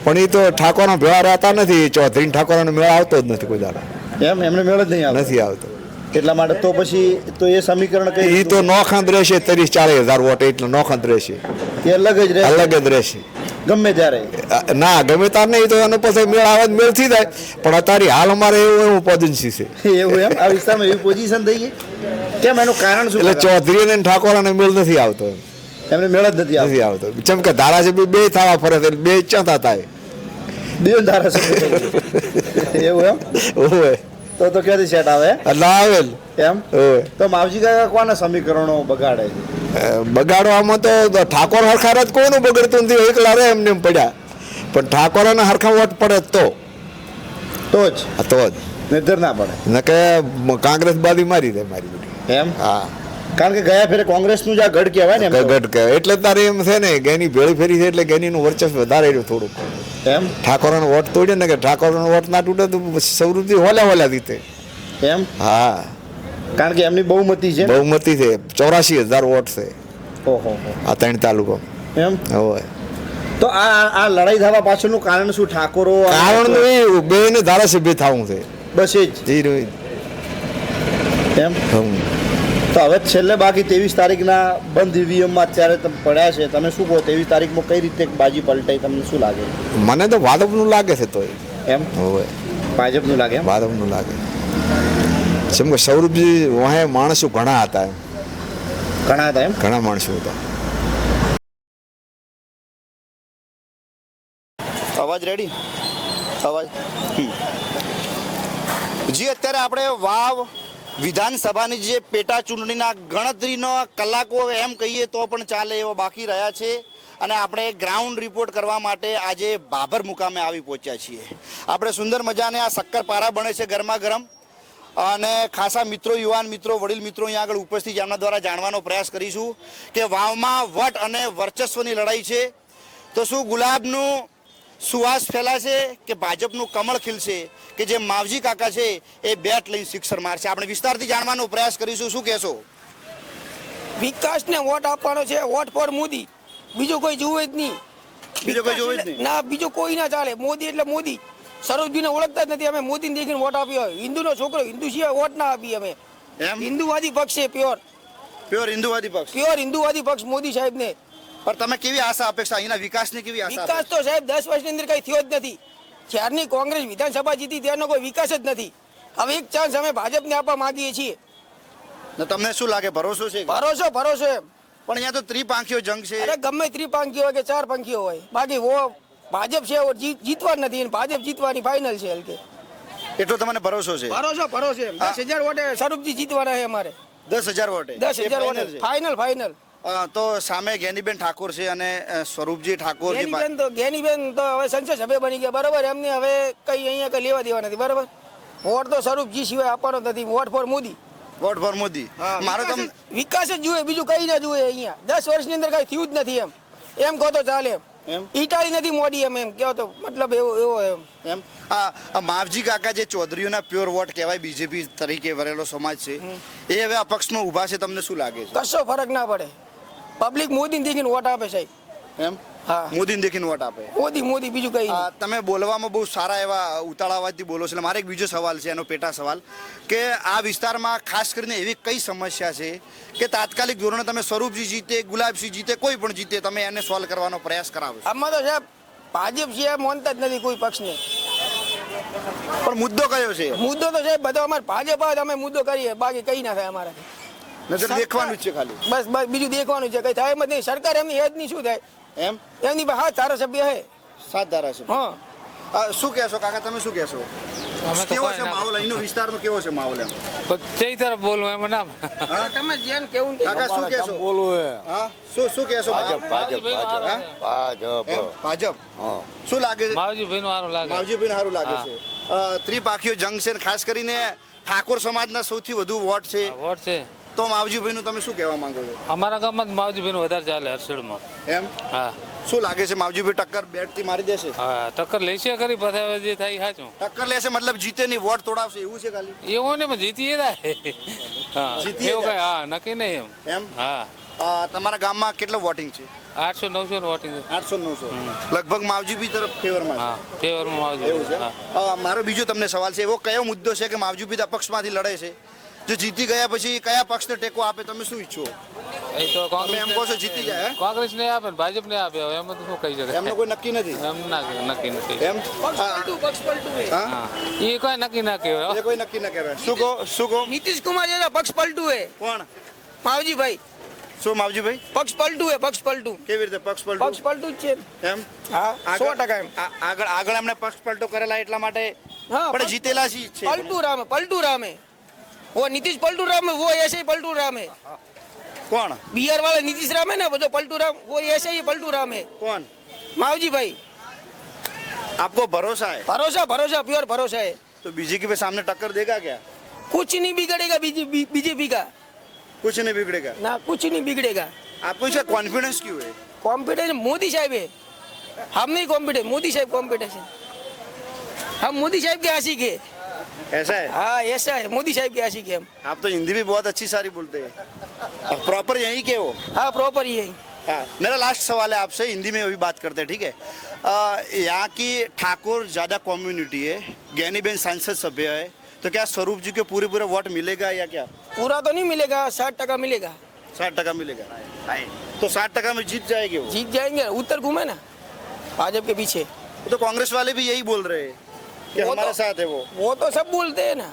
પણ એ તો ઠાકોરના ભેળા રહેતા નથી ચૌધરી ઠાકોરનો મેળ આવતો જ નથી કોઈ દાડા એમ એમને મેળ જ નહીં આવે નથી આવતો એટલા માટે તો પછી તો એ સમીકરણ કઈ એ તો નોખંદ રહેશે 30-40 હજાર વોટ એટલે નોખંદ રહેશે તે અલગ જ રહે અલગ જ રહેશે ગમે ત્યારે ના ગમે તાર નહીં તો એનો પછી મેળ આવે મેળ થઈ જાય પણ અત્યારે હાલ અમારે એવું પોઝિશન છે એવું એમ આ વિસ્તારમાં એવી પોઝિશન થઈ ગઈ કેમ એનું કારણ શું એટલે ચૌધરી અને ઠાકોરને મેળ નથી આવતો એમને મેળ જ નથી નથી આવતો જેમ કે ધારાસભ્ય બે થવા ફરે છે બે ચાતા થાય બે ધારાસભ્ય એવું એમ ઓય તો ક્યાંથી સેટ આવે એટલે આવેલ એમ ઓય તો માવજી કાકા કોના સમીકરણો બગાડે છે? બગાડવામાં તો ઠાકોર હરખા જ કોઈનું બગડતું નથી એકલા રહે એમને એમ પડ્યા પણ ઠાકોરના હરખા વોટ પડે તો જ નિર્ધર ના પડે ન કે કોંગ્રેસ બાદી મારી દે મારી બેટી એમ હા કારણ કે ગયા ફેરે કોંગ્રેસનું જ આ ગઢ કહેવાય ને એમ તો. ગઢ કે એટલે તારે એમ છે ને ગેની ભેળી ફેરી છે એટલે ગેનીનું વર્ચસ્વ વધારે રહ્યું થોડુંક એમ ઠાકોરનો વોટ તોડ્યો ને કે ઠાકોરનો વોટ ના તૂટે તો સૌથી હોલ્યા દીતે એમ હા કારણ કે એમની બહુમતી છે બહુમતી છે 84,000 વોટ છે ઓહો આ ત્રણ તાલુકો એમ હોય તો આ લડાઈ થવા પાછળનું કારણ શું? ઠાકોરો કારણ એ બે ને ધારાસભ્ય થવું છે બસ એ જ એમ તો હવે છેલ્લે બાકી 23 તારીખના બંધ ઈવીએમમાં અત્યારે તમે પડ્યા છે તમે શું કહો 23 તારીખમાં કઈ રીતે બાજી પલટાઈ તમને શું લાગે? મને તો ભાજપનું લાગે છે તો એમ હોય ભાજપનું લાગે એમ ભાજપનું લાગે જેમ કે સૌરભજી વાહે માણસો ઘણા હતા એમ ઘણા હતા એમ ઘણા માણસો હતા અવાજ રેડી અવાજ જી અત્યારે આપણે વાવ વિધાનસભાની જે પેટા ચૂંટણીના ગણતરીનો કલાકો એમ કહીએ તો પણ ચાલે એવા બાકી રહ્યા છે અને આપણે ગ્રાઉન્ડ રિપોર્ટ કરવા માટે આજે બાબર મુકામે આવી પહોંચ્યા છીએ આપણે સુંદર મજાને આ શક્કરપારા બને છે ગરમા ગરમ અને ખાસા મિત્રો યુવાન મિત્રો વડીલ મિત્રો અહીંયા આગળ ઉપસ્થિત એમના દ્વારા જાણવાનો પ્રયાસ કરીશું કે વાવમાં વટ અને વર્ચસ્વની લડાઈ છે તો શું ગુલાબનું સુવાસ ફેલાશે કે ભાજપનું કમળ ખીલશે કે જે માવજી કાકા છે એ બેટ લઈને સિક્સર મારશે આપણે વિસ્તારથી જાણવાનો પ્રયાસ કરીશું શું કહેશો? વિકાસને વોટ આપવાનો છે વોટ ફોર મોદી બીજું કોઈ જુએ જ નહીં બીજું કોઈ જોવે જ નહીં ના બીજું કોઈ ના ચાલે મોદી એટલે મોદી સરોજજીને ઓળખતા જ નથી અમે મોદીને દેખીને વોટ આપ્યો હિન્દુનો છોકરો હિન્દુ સિવાય વોટ ના આપી અમે એમ હિન્દુવાદી પક્ષ છે પ્યોર હિન્દુવાદી પક્ષ પ્યોર હિન્દુવાદી પક્ષ મોદી સાહેબને પણ તમે કેવી આશા અપેક્ષા અહીંના વિકાસની કેવી આશા વિકાસ તો સાહેબ 10 વર્ષની અંદર કઈ થયો જ નથી જ્યારની કોંગ્રેસ વિધાનસભા જીતી ત્યારનો કોઈ વિકાસ જ નથી હવે એક ચાન્સ અમે ભાજપને આપવા માંગીએ છીએ ને તમને શું લાગે ભરોસો છે ભરોસો એમ પણ અહીંયા તો ત્રિપાંખીઓ જંગ છે અરે ગમે ત્રિપાંખીઓ હોય કે ચાર પંખીઓ હોય બાકી ભાજપ છે જીતવા નથી અને ભાજપ જીતવાની ફાઇનલ છે કે એટલો તમને ભરોસો છે? ભરોસો એમ 10,000 વોટે સ્વરૂપજી જીતવાના છે અમારે 10,000 વોટે 10,000 વોટે ફાઇનલ તો સામે જ્ઞાનીબેન ઠાકોર છે અને સ્વરૂપજી ઠાકોર જે જ્ઞાનીબેન તો હવે સંસદ સભ્ય બની ગયા બરાબર એમને હવે કઈ અહીંયા કઈ લેવા દેવા નથી બરાબર વોટ તો સ્વરૂપજી સિવાય આપવાનો નથી વોટ ફોર મોદી મારો તો વિકાસ જ જુએ બીજું કઈ ના જુએ અહીંયા 10 વર્ષની અંદર કઈ થયું જ નથી એમ કહો તો ચાલે એમ ઈટાળી નથી મોદી એમ કહો તો મતલબ એવો એમ આ માવજી કાકા જે ચૌધરીઓના પ્યોર વોટ કહેવાય બીજેપી તરીકે વરેલો સમાજ છે એ હવે અપક્ષમાં ઊભા છે તમને શું લાગે છે? કશો ફરક ના પડે પબ્લિક મોદીને દેખીને વોટ આપે સાહેબ એમ હા મોદીને દેખીને વોટ આપે મોદી બીજું કઈ નહીં. તમે બોલવામાં બહુ સારા એવા ઉતાળાવાથી બોલો છો એટલે મારે એક બીજો સવાલ છે એનો પેટા સવાલ કે આ વિસ્તારમાં ખાસ કરીને એવી કઈ સમસ્યા છે કે તાત્કાલિક ધોરણે તમે સ્વરૂપજી જીતે ગુલાબસિંહ જીતે કોઈ પણ જીતે તમે એને સોલ્વ કરવાનો પ્રયાસ કરાવો છો? આમાં તો સાહેબ ભાજપ છે માનતા જ નથી કોઈ પક્ષને પણ મુદ્દો કયો છે? મુદ્દો તો સાહેબ બધો અમારે ભાજપ આવે અમે મુદ્દો કરીએ બાકી કઈ ના થાય અમારે નજર દેખવાનું જ છે ખાલી બસ બીજું દેખવાનું છે કઈ થાય એમ જ નહીં સરકાર એમની હેજ ની શું થાય એમ એમની પાસે ધારાસભ્ય હે 7 ધારાસભ્ય હા શું કહેશો કાકા તમે શું કહેશો કેવો છે માહોલ અહીંનો વિસ્તારનો કેવો છે માહોલ એમ કઈ તરફ બોલવું એમ નામ તમે જેમ કેવું કાકા શું કહેશો હા શું કહેશો ભાજપ શું લાગે છે? માવજીભાઈ નું સારું લાગે માવજીભાઈ સારું લાગે છે ત્રિપાખીઓ જંગ છે ને ખાસ કરીને ઠાકોર સમાજના સૌથી વધુ વોટ છે વોટ છે તો માવજીભાઈનું તમે શું કહેવા માંગો છો અમારા ગામમાં માવજીભાઈનું વધારે ચાલે હર્ષડમાં. એમ હા શું લાગે છે માવજીભાઈ ટક્કર બેટથી મારી દેશે હા ટક્કર લેશે ખરી પછી હવે જે થાય એ સાચું. ટક્કર લેશે મતલબ જીતે નહીં વોટ તોડાવશે એવું છે ખાલી એવું ને પણ જીતીએ થાય હા જીતીએ એવું જાય. કઈ હા નક્કી નહીં એમ એમ હા તમારા ગામમાં કેટલો વોટિંગ છે 800-900 વોટિંગ 800-900 લગભગ માવજીભાઈ તરફ ફેવરમાં હા ફેવરમાં એવું છે હા મારો બીજો તમને સવાલ છે એવો કયો મુદ્દો છે કે માવજીભાઈ અપક્ષમાંથી લડે છે જો જીતી ગયા પછી કયા પક્ષને ટેકો આપે તમે શું ઈચ્છો એ તો તમે એમ કહો છો જીતી જાય હે? કોંગ્રેસ ને આપે ને ભાજપ ને આપે હવે એમાં તો શું કહી શકે એમનો કોઈ નક્કી નથી એમ ના નક્કી નથી એમ હા હા એ કોઈ નક્કી ના કહેવાય એ કોઈ નક્કી ન કહેવાય શું કહો નીતિશ કુમાર જैसा पक्ष पलटू है કોણ मावजी भाई શું માવજીભાઈ पक्ष पलटू है पक्ष पलटू કેવી રીતે પક્ષ पक्ष પલટો पलटू જ છે એમ હા આગળ- 100% એમ આગળ આગળ એમને પક્ષ પલટો કરેલા એટલા માટે हाँ પણ જીતેલા છે पलटू राम है वो नीतीश पलटू राम है वो ऐसे ही पलटू राम है કોણ बिहार वाला नीतीश राम है ना वो जो पलटू राम वो ऐसे ही पलटू राम है કોણ मावजी भाई आपको भरोसा है भरोसा भरोसा प्योर भरोसा है तो बीजेपी के सामने टक्कर देगा क्या कुछ नहीं बिगड़ेगा बीजेपी का कुछ नहीं बिगड़ेगा ना कुछ नहीं बिगड़ेगा आपको इसका कॉन्फिडेंस क्यों है कॉम्पिटिशन मोदी साहब है हम नहीं कॉम्पिटिशन मोदी साहब कॉम्पिटिशन हम मोदी साहब के आशिक है ऐसा है हाँ ऐसा है मोदी साहब के आशिक है हम आप तो हिंदी भी बहुत अच्छी सारी बोलते हैं प्रॉपर यहीं के हो हाँ प्रॉपर ही है हाँ मेरा लास्ट सवाल है आपसे हिंदी में अभी बात करते हैं ठीक है यहाँ की ठाकुर ज़्यादा कम्युनिटी है ज्ञानीबेन सांसद सभ्य है तो क्या स्वरूप जी के पूरे पूरे वोट मिलेगा या क्या पूरा तो नहीं मिलेगा 60% मिलेगा 60% मिलेगा तो 60% में जीत जाएगी वो जीत जाएंगे उत्तर घूमे ना भाजपा के पीछे तो कांग्रेस वाले भी यही बोल रहे हैं कि वो हमारे तो- साथ है वो तो सब बोलते हैं ना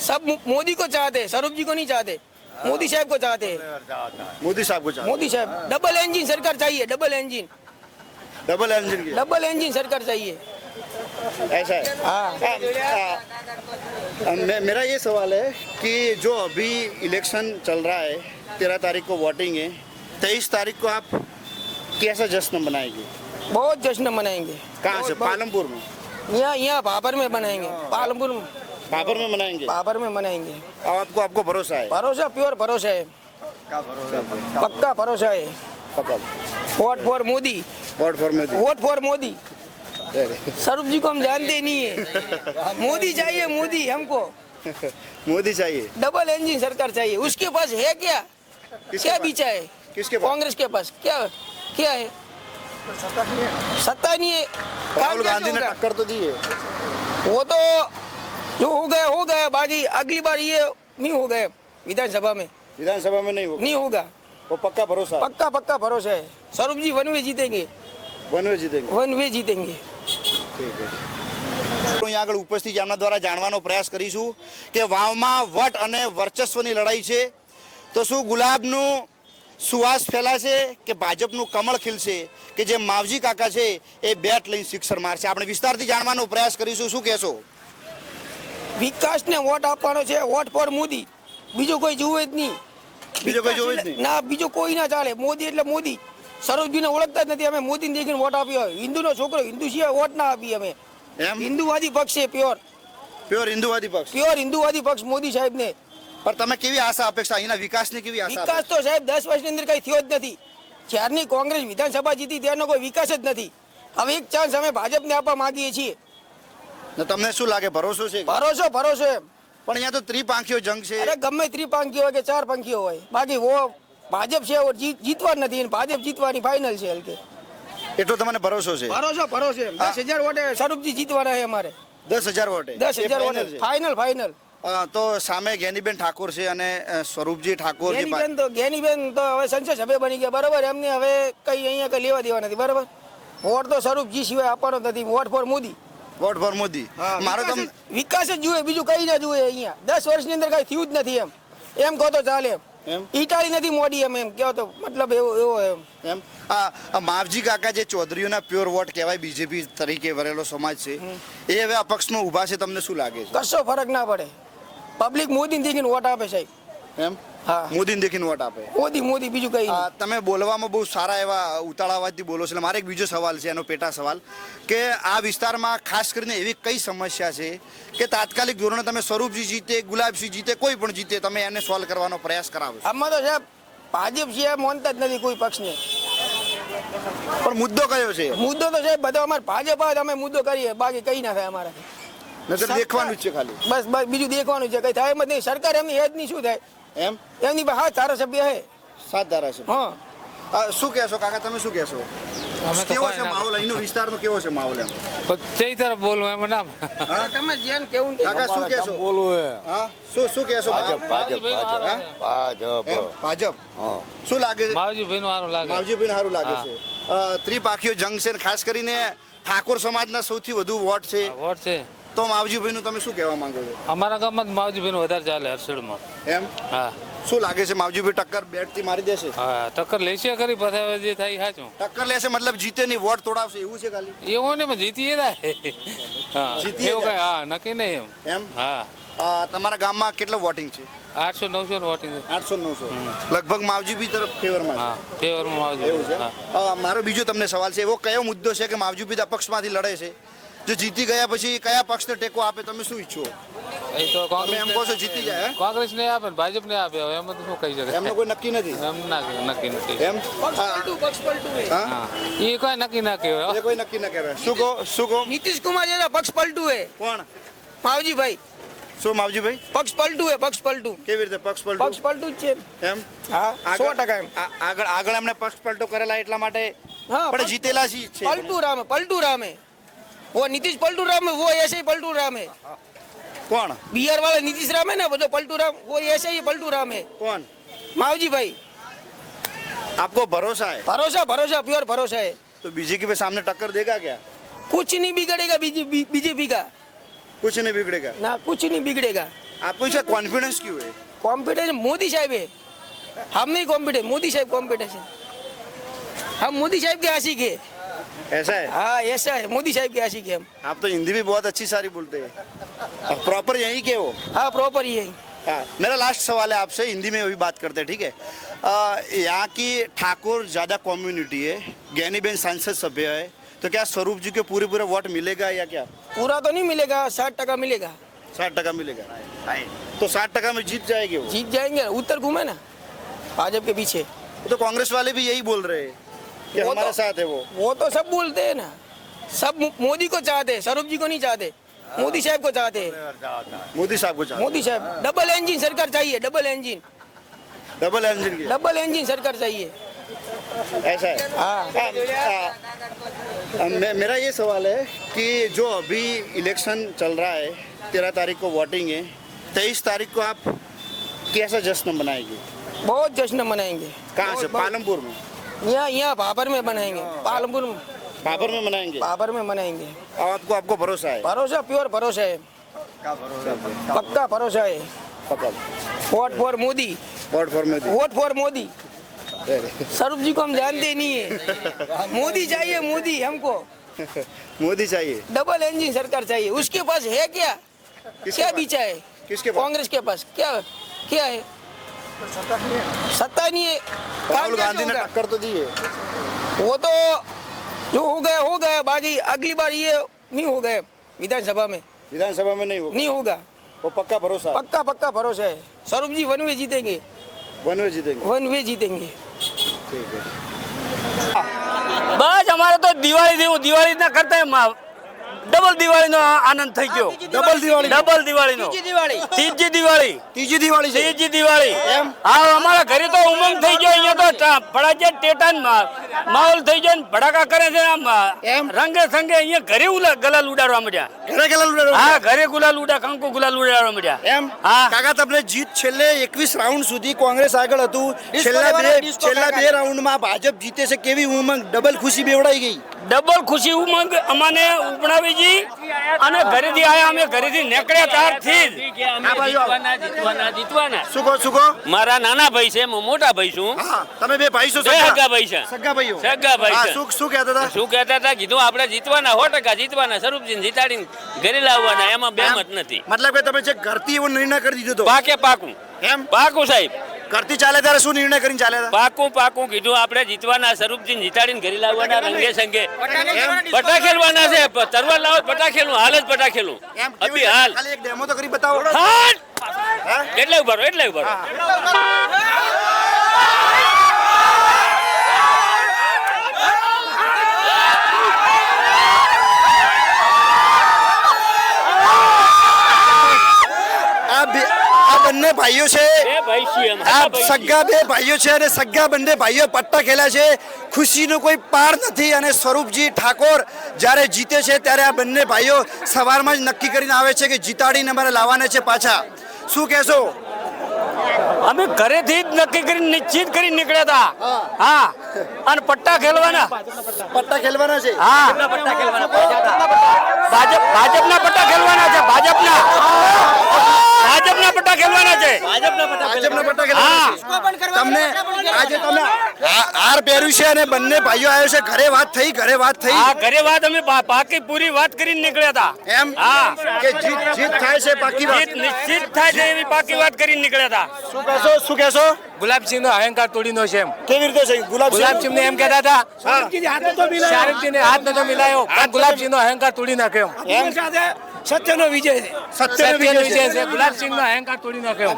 सब मोदी को चाहते हैं स्वरूप जी को नहीं चाहते मोदी साहब को चाहते हैं मोदी साहब को चाहते मोदी साहब डबल इंजन सरकार चाहिए डबल इंजन डबल इंजन की डबल इंजन सरकार चाहिए ऐसा है हाँ मेरा ये सवाल है कि जो अभी इलेक्शन चल रहा है 13 तारीख को वोटिंग है 23 तारीख को आप कैसा जश्न मनाएंगे बहुत जश्न मनाएंगे कहाँ से बहुत- पालमपुर में यहाँ यहाँ भाबर में मनाएंगे पालमपुर में भाबर में मनाएंगे भाबर में मनाएंगे और आपको आपको भरोसा है भरोसा प्योर भरोसा है पक्का भरोसा है पक्का vote for Modi vote for Modi vote for Modi स्वरूप जी को हम जानते नहीं है मोदी चाहिए मोदी हमको मोदी चाहिए डबल इंजन सरकार चाहिए उसके पास है क्या क्या पास? बीचा है किसके पास? कांग्रेस के पास क्या क्या है सत्ता नहीं है काम राहुल कैसे गांधी ने होगा? टक्कर तो दी है वो तो जो हो गया बाकी अगली बार ये नहीं हो गए विधानसभा में विधानसभा में नहीं होगा नहीं होगा वो पक्का भरोसा है पक्का पक्का भरोसा है स्वरूप जी वन वे जीतेंगे वन वे जीतेंगे वन वे जीतेंगे અહીંયા આગળ ઉપસ્થિત એમના દ્વારા જાણવાનો પ્રયાસ કરીશું કે વાવમાં વટ અને વર્ચસ્વની લડાઈ છે તો શું ગુલાબનું સુવાસ ફેલાશે કે ભાજપનું કમળ ખીલશે કે જે માવજી કાકા છે એ બેટ લઈને સિક્સર મારશે આપણે વિસ્તારથી જાણવાનો પ્રયાસ કરીશું શું કહેશો વિકાસને વોટ આપવાનો છે વોટ ફોર મોદી બીજો કોઈ જુએ જ નહીં બીજો કોઈ જોવે જ નહીં ના બીજો કોઈ ના ચાલે મોદી એટલે મોદી સરોજજીને ઓળખતા જ નથી અમે મોદીને દેખીને વોટ આપ્યો હિન્દુનો છોકરો હિન્દુ સિવાય વોટ ના આપીએ અમે એમ હિન્દુવાદી પક્ષ છે પ્યોર પ્યોર હિન્દુવાદી પક્ષ પ્યોર હિન્દુવાદી પક્ષ મોદી સાહેબને પણ તમે કેવી આશા અપેક્ષા અહીંના વિકાસની કેવી આશા વિકાસ તો સાહેબ 10 વર્ષની અંદર કઈ થયો જ નથી જ્યારની કોંગ્રેસ વિધાનસભા જીતી ત્યારનો કોઈ વિકાસ જ નથી હવે એક ચાન્સ અમે ભાજપને આપવા માંગીએ છીએ ને તમને શું લાગે ભરોસો છે ભરોસો ભરોસો એમ પણ અહીંયા તો ત્રિપાંખીઓ જંગ છે અરે ગમે ત્રિપાંખીઓ હોય કે ચાર પંખીઓ હોય બાકી વો ભાજપ છે વો જીતવા જ નથી અને ભાજપ જીતવાની ફાઇનલ છે હલકે એટલો તમને ભરોસો છે ભરોસો ભરોસો 10,000 વોટે સ્વરૂપજી જીતવાના છે અમારે 10,000 વોટે 10,000 વોટે ફાઇનલ ફાઇનલ તો સામે જ્ઞાનીબેન ઠાકોર છે અને સ્વરૂપજી ઠાકોર જે જ્ઞાનીબેન તો હવે સંસદ સભ્ય બની ગયા બરાબર એમને હવે કઈ અહીંયા કઈ લેવા દેવા નથી બરાબર વોટ તો સ્વરૂપજી સિવાય આપવાનો જ નથી vote for Modi vote for Modi મારો તમ વિકાસ જ જુએ બીજું કઈ ના જુએ અહીંયા 10 વર્ષની અંદર કઈ થયું જ નથી એમ કહો તો ચાલે એમ ઈટાળી નથી મોડી એમ કહો તો મતલબ એવો એમ આ માવજી કાકા જે ચૌધરીઓના પ્યોર વોટ કહેવાય બીજેપી તરીકે વરેલો સમાજ છે એ હવે અપક્ષમાં ઊભા છે તમને શું લાગે છે કશો ફરક ના પડે પબ્લિક મોદીને દેખીને વોટ આપે સાહેબ એમ હા. મોદીને દેખીને વોટ આપે. મોદી બીજું કઈ નહીં. તમે બોલવામાં બહુ સારા એવા ઉતાળાવાથી બોલો છો એટલે મારે એક બીજો સવાલ છે એનો પેટા સવાલ કે આ વિસ્તારમાં ખાસ કરીને એવી કઈ સમસ્યા છે કે તાત્કાલિક ધોરણે તમે સ્વરૂપજી જીતે ગુલાબસિંહ જીતે કોઈ પણ જીતે તમે એને સોલ્વ કરવાનો પ્રયાસ કરાવો છો. આમાં તો સાહેબ ભાજપ છે માનતા જ નથી કોઈ પક્ષને. પણ મુદ્દો કયો છે મુદ્દો તો સાહેબ બધો અમારે ભાજપ આવે તો અમે મુદ્દો કરીએ બાકી કઈ ના થાય અમારે. નજર દેખવાનું જ છે ખાલી બસ બીજું દેખવાનું છે કઈ થાય એમ જ નહીં. સરકાર એમની હેડ ની શું થાય એમ એમની પાસે હા ધારાસભ્ય હે. 7 ધારાસભ્ય. હા શું કહેશો કાકા તમે શું કહેશો કેવો છે માહોલ અહીંનો વિસ્તારનો કેવો છે માહોલ એમ કઈ તરફ બોલવું એમ નામ તમે જેમ કેવું ને કાકા શું કહેશો હા શું કહેશો ભાજપ શું લાગે છે માવજીભાઈ નું સારું લાગે માવજીભાઈને સારું લાગે છે ત્રિપાખીઓ જંગ છે અને ખાસ કરીને ઠાકોર સમાજના સૌથી વધુ વોટ છે વોટ છે તો માવજીભાઈનું તમે શું કહેવા માંગો છો અમારા ગામમાં માવજીભાઈ નું વધારે ચાલે હરસડમાં. એમ હા શું લાગે છે માવજીભાઈ ટક્કર બેટથી મારી દેશે હા ટક્કર લેશે ખરી પછી હવે જે થાય સાચું ટક્કર લેશે મતલબ જીતે નહીં વોટ તોડાવશે એવું છે ખાલી એવું ને પણ જીતીએ થાય હા જીતીએ એવું જાય. કઈ હા નક્કી નહીં એમ એમ હા તમારા ગામમાં કેટલો વોટિંગ છે 800-900 વોટિંગ 800-900 લગભગ માવજીભાઈ તરફ ફેવરમાં હા ફેવરમાં એવું છે માવજી મારો બીજો તમને સવાલ છે એવો કયો મુદ્દો છે કે માવજીભાઈ અપક્ષમાંથી લડે છે જો જીતી ગયા પછી કયા પક્ષને ટેકો આપે તમે શું ઈચ્છો એ તો તમે એમ કહો છો જીતી જાય હે? કોંગ્રેસ ને આપે ને ભાજપ ને આપે હવે એમાં તો શું કહી શકે એમનો કોઈ નક્કી નથી એમ ના નક્કી નથી એમ પક્ષ પલટું હે. હા હા એ કોઈ નક્કી ના કહેવાય એ કોઈ નક્કી ન કરે શું કહો નીતિશ કુમાર જેના પક્ષ પલટું હે કોણ માવજીભાઈ. શું માવજીભાઈ પક્ષ પલટું હે પક્ષ પલટું. કેવી રીતે પક્ષ પક્ષ પલટો પલટું જ છે એમ હા આગળ- 100% એમ. આગળ એમને પક્ષ પલટો કરેલા એટલા માટે हाँ પણ જીતેલા જ છે पलटू राम है वो नीतीश पलटू राम है वो ऐसे ही पलटू राम है કોણ बिहार वाला नीतीश राम है ना वो जो पलटू राम वो ऐसे ही पलटू राम है કોણ मावजी भाई आपको भरोसा है भरोसा प्योर भरोसा है तो बीजेपी पे सामने टक्कर देगा क्या कुछ नहीं बिगड़ेगा बीजेपी का कुछ नहीं बिगड़ेगा ना कुछ नहीं बिगड़ेगा आपको इसका कॉन्फिडेंस क्यों है कॉम्पिटिशन मोदी साहब है हम नहीं कॉम्पिटिशन मोदी साहब कॉम्पिटिशन हम मोदी साहब के आशिक है ऐसा है हाँ ऐसा है मोदी साहब के आशिक है हम आप तो हिंदी भी बहुत अच्छी सारी बोलते हैं प्रॉपर यही के हो हाँ प्रॉपर ही है हाँ मेरा लास्ट सवाल है आपसे हिंदी में भी बात करते हैं ठीक है यहाँ की ठाकुर ज़्यादा कम्युनिटी है ज्ञानीबेन सांसद सभ्य है तो क्या स्वरूप जी के पूरे वोट मिलेगा या क्या पूरा तो नहीं मिलेगा 60% मिलेगा 60% मिलेगा तो 60% में जीत जाएंगे वो जीत जाएंगे उत्तर घूमे ना भाजपा के पीछे तो कांग्रेस वाले भी यही बोल रहे हैं कि वो हमारे तो- साथ है वो तो सब बोलते हैं ना सब मोदी को चाहते हैं स्वरूप जी को नहीं चाहते मोदी साहब को चाहते हैं मोदी साहब को चाहते मोदी साहब डबल इंजन सरकार चाहिए डबल इंजन डबल इंजन सरकार चाहिए ऐसा है हाँ मेरा ये सवाल है कि जो अभी इलेक्शन चल रहा है 13 तारीख को वोटिंग है 23 तारीख को आप कैसा जश्न मनाएंगे बहुत जश्न मनाएंगे कहाँ से पालमपुर में यहाँ भाबर में बनाएंगे पालमपुर में बाबर में मनाएंगे भाबर में मनाएंगे और आपको भरोसा है भरोसा प्योर भरोसा है पक्का भरोसा है पकड़ vote for Modi vote for Modi vote for Modi स्वरूप जी को हम जानते नहीं है मोदी चाहिए मोदी हमको मोदी चाहिए डबल इंजन सरकार चाहिए उसके पास है क्या क्या पास? बीचा है किसके पास? कांग्रेस के पास क्या क्या है सत्ता नहीं है राहुल काम गांधी ने कैसे होगा? टक्कर तो दी है वो तो जो हो गया बाकी अगली बार ये नहीं हो गए विधानसभा में विधानसभा में नहीं होगा नहीं होगा वो पक्का भरोसा पक्का भरोसा है स्वरूप जी वन वे जीतेंगे वन वे जीतेंगे वन वे जीतेंगे ठीक है બસ અમારે તો દિવાળી જેવું દિવાળી ના કરતા ડબલ દિવાળીનો આનંદ થઈ ગયો ડબલ દિવાળીનો ત્રીજી દિવાળી तीजी दिवाली से ત્રીજી દિવાળી હા અમારા ઘરે તો ઉમંગ થઈ ગયો અહીંયા તો ફડાકે ટેટાન માહોલ થઈ ગયો ને ભડાકા કરે છે આમ રંગે સંગે અહીંયા ઘરે ગલાલ ઉડાડવા મળ્યા ઘરે ગેલા લૂડો હા ઘરે ગુલાલ ઉડા કંકુ ગુલાલ ઉડાડવા મળ્યા એમ હા કાકા તમને જીત છેલ્લે 21 રાઉન્ડ સુધી કોંગ્રેસ આગળ હતું છેલ્લા બે રાઉન્ડમાં ભાજપ જીતે છે કેવી ઉમંગ ડબલ ખુશી બેવડાઈ ગઈ ડબલ ખુશી ઉમંગ અમને ઉપણાવીજી અને ઘરેથી આયા અમે ઘરેથી નીકળ્યા ત્યારથી જીતવાના શું કહો મારા નાના ભાઈ છે હું મોટા ભાઈ છું હા તમે બે ભાઈ છો બે સગા ભાઈ છે સગા ભાઈઓ સગા ભાઈ હા, છે. શું કહેતા હતા શું કહેતા હતા કીધું આપણે જીતવાના 100% જીતવાના સ્વરૂપજીને જીતાડીને ઘરે લાવવાના એમાં બેમત નથી મતલબ કે તમે જે ઘરથી એવો નિર્ણય કરી દીધો હતો પાકે પાકું એમ પાકું સાહેબ ઘરથી ચાલે ત્યારે શું નિર્ણય કરીને ચાલ્યા હતા? પાકું કીધું આપણે જીતવાના, સ્વરૂપજીને જીતાડીને ઘરે લાવવાના રંગે સંગે. પટા ખેલવાના છે, તરવાર લાવો પટા ખેલું, હાલ જ પટા ખેલું એમ અભી હાલ. ખાલી એક ડેમો તો કરી બતાવો. એટલે ઉભા રહો. આ બંને ભાઈઓ છે, એ ભાઈ છીએ અમે. આ સગા બે ભાઈઓ છે અને સગા બંને ભાઈઓ પટ્ટા ખેલ્યા છે. ખુશીનો કોઈ પાર નથી અને સ્વરૂપજી ઠાકોર જ્યારે જીતે છે ત્યારે આ બંને ભાઈઓ સવારમાં જ નક્કી કરીને આવે છે કે જીતાડીને અમારે લાવવાના છે પાછા. શું કહેશો? અમે ઘરેથી જ નક્કી કરીને નિશ્ચિત કરીને નીકળ્યા હતા. હા, અને પટ્ટા ખેલવાના. પટ્ટા ખેલવાના છે. હા, પટ્ટા ખેલવાના. ભાજપના પટ્ટા ખેલવાના છે. ભાજપના પટ્ટા ખેલવાના છે. ભાજપના પટ્ટા ખેલવાના છે. તમને આજે તમે હાર પહેર્યું છે અને બંને ભાઈઓ આવ્યો છે. ઘરે વાત થઈ? હા, ઘરે વાત અમે પાકી પૂરી વાત કરીને નીકળ્યા હતા. એમ હા, કે જીત થાય છે પાકી વાત. જીત નિશ્ચિત થાય છે એવી પાકી વાત કરીને નીકળ્યા હતા. શું કહેશો? ગુલાબસિંહ નો અહંકાર તોડીનો છે એમ. કેવી રીતે છે? ગુલાબસિંહ ને એમ કહેતા હતા શાહરૂખજી ને હાથ નતો મિલાયો, પણ ગુલાબસિંહ નો અહંકાર તોડી નાખ્યો. સત્યનો વિજય છે. સત્યનો વિજય છે. ગુલાબસિંહ નો અહંકાર તોડી નાખ્યો.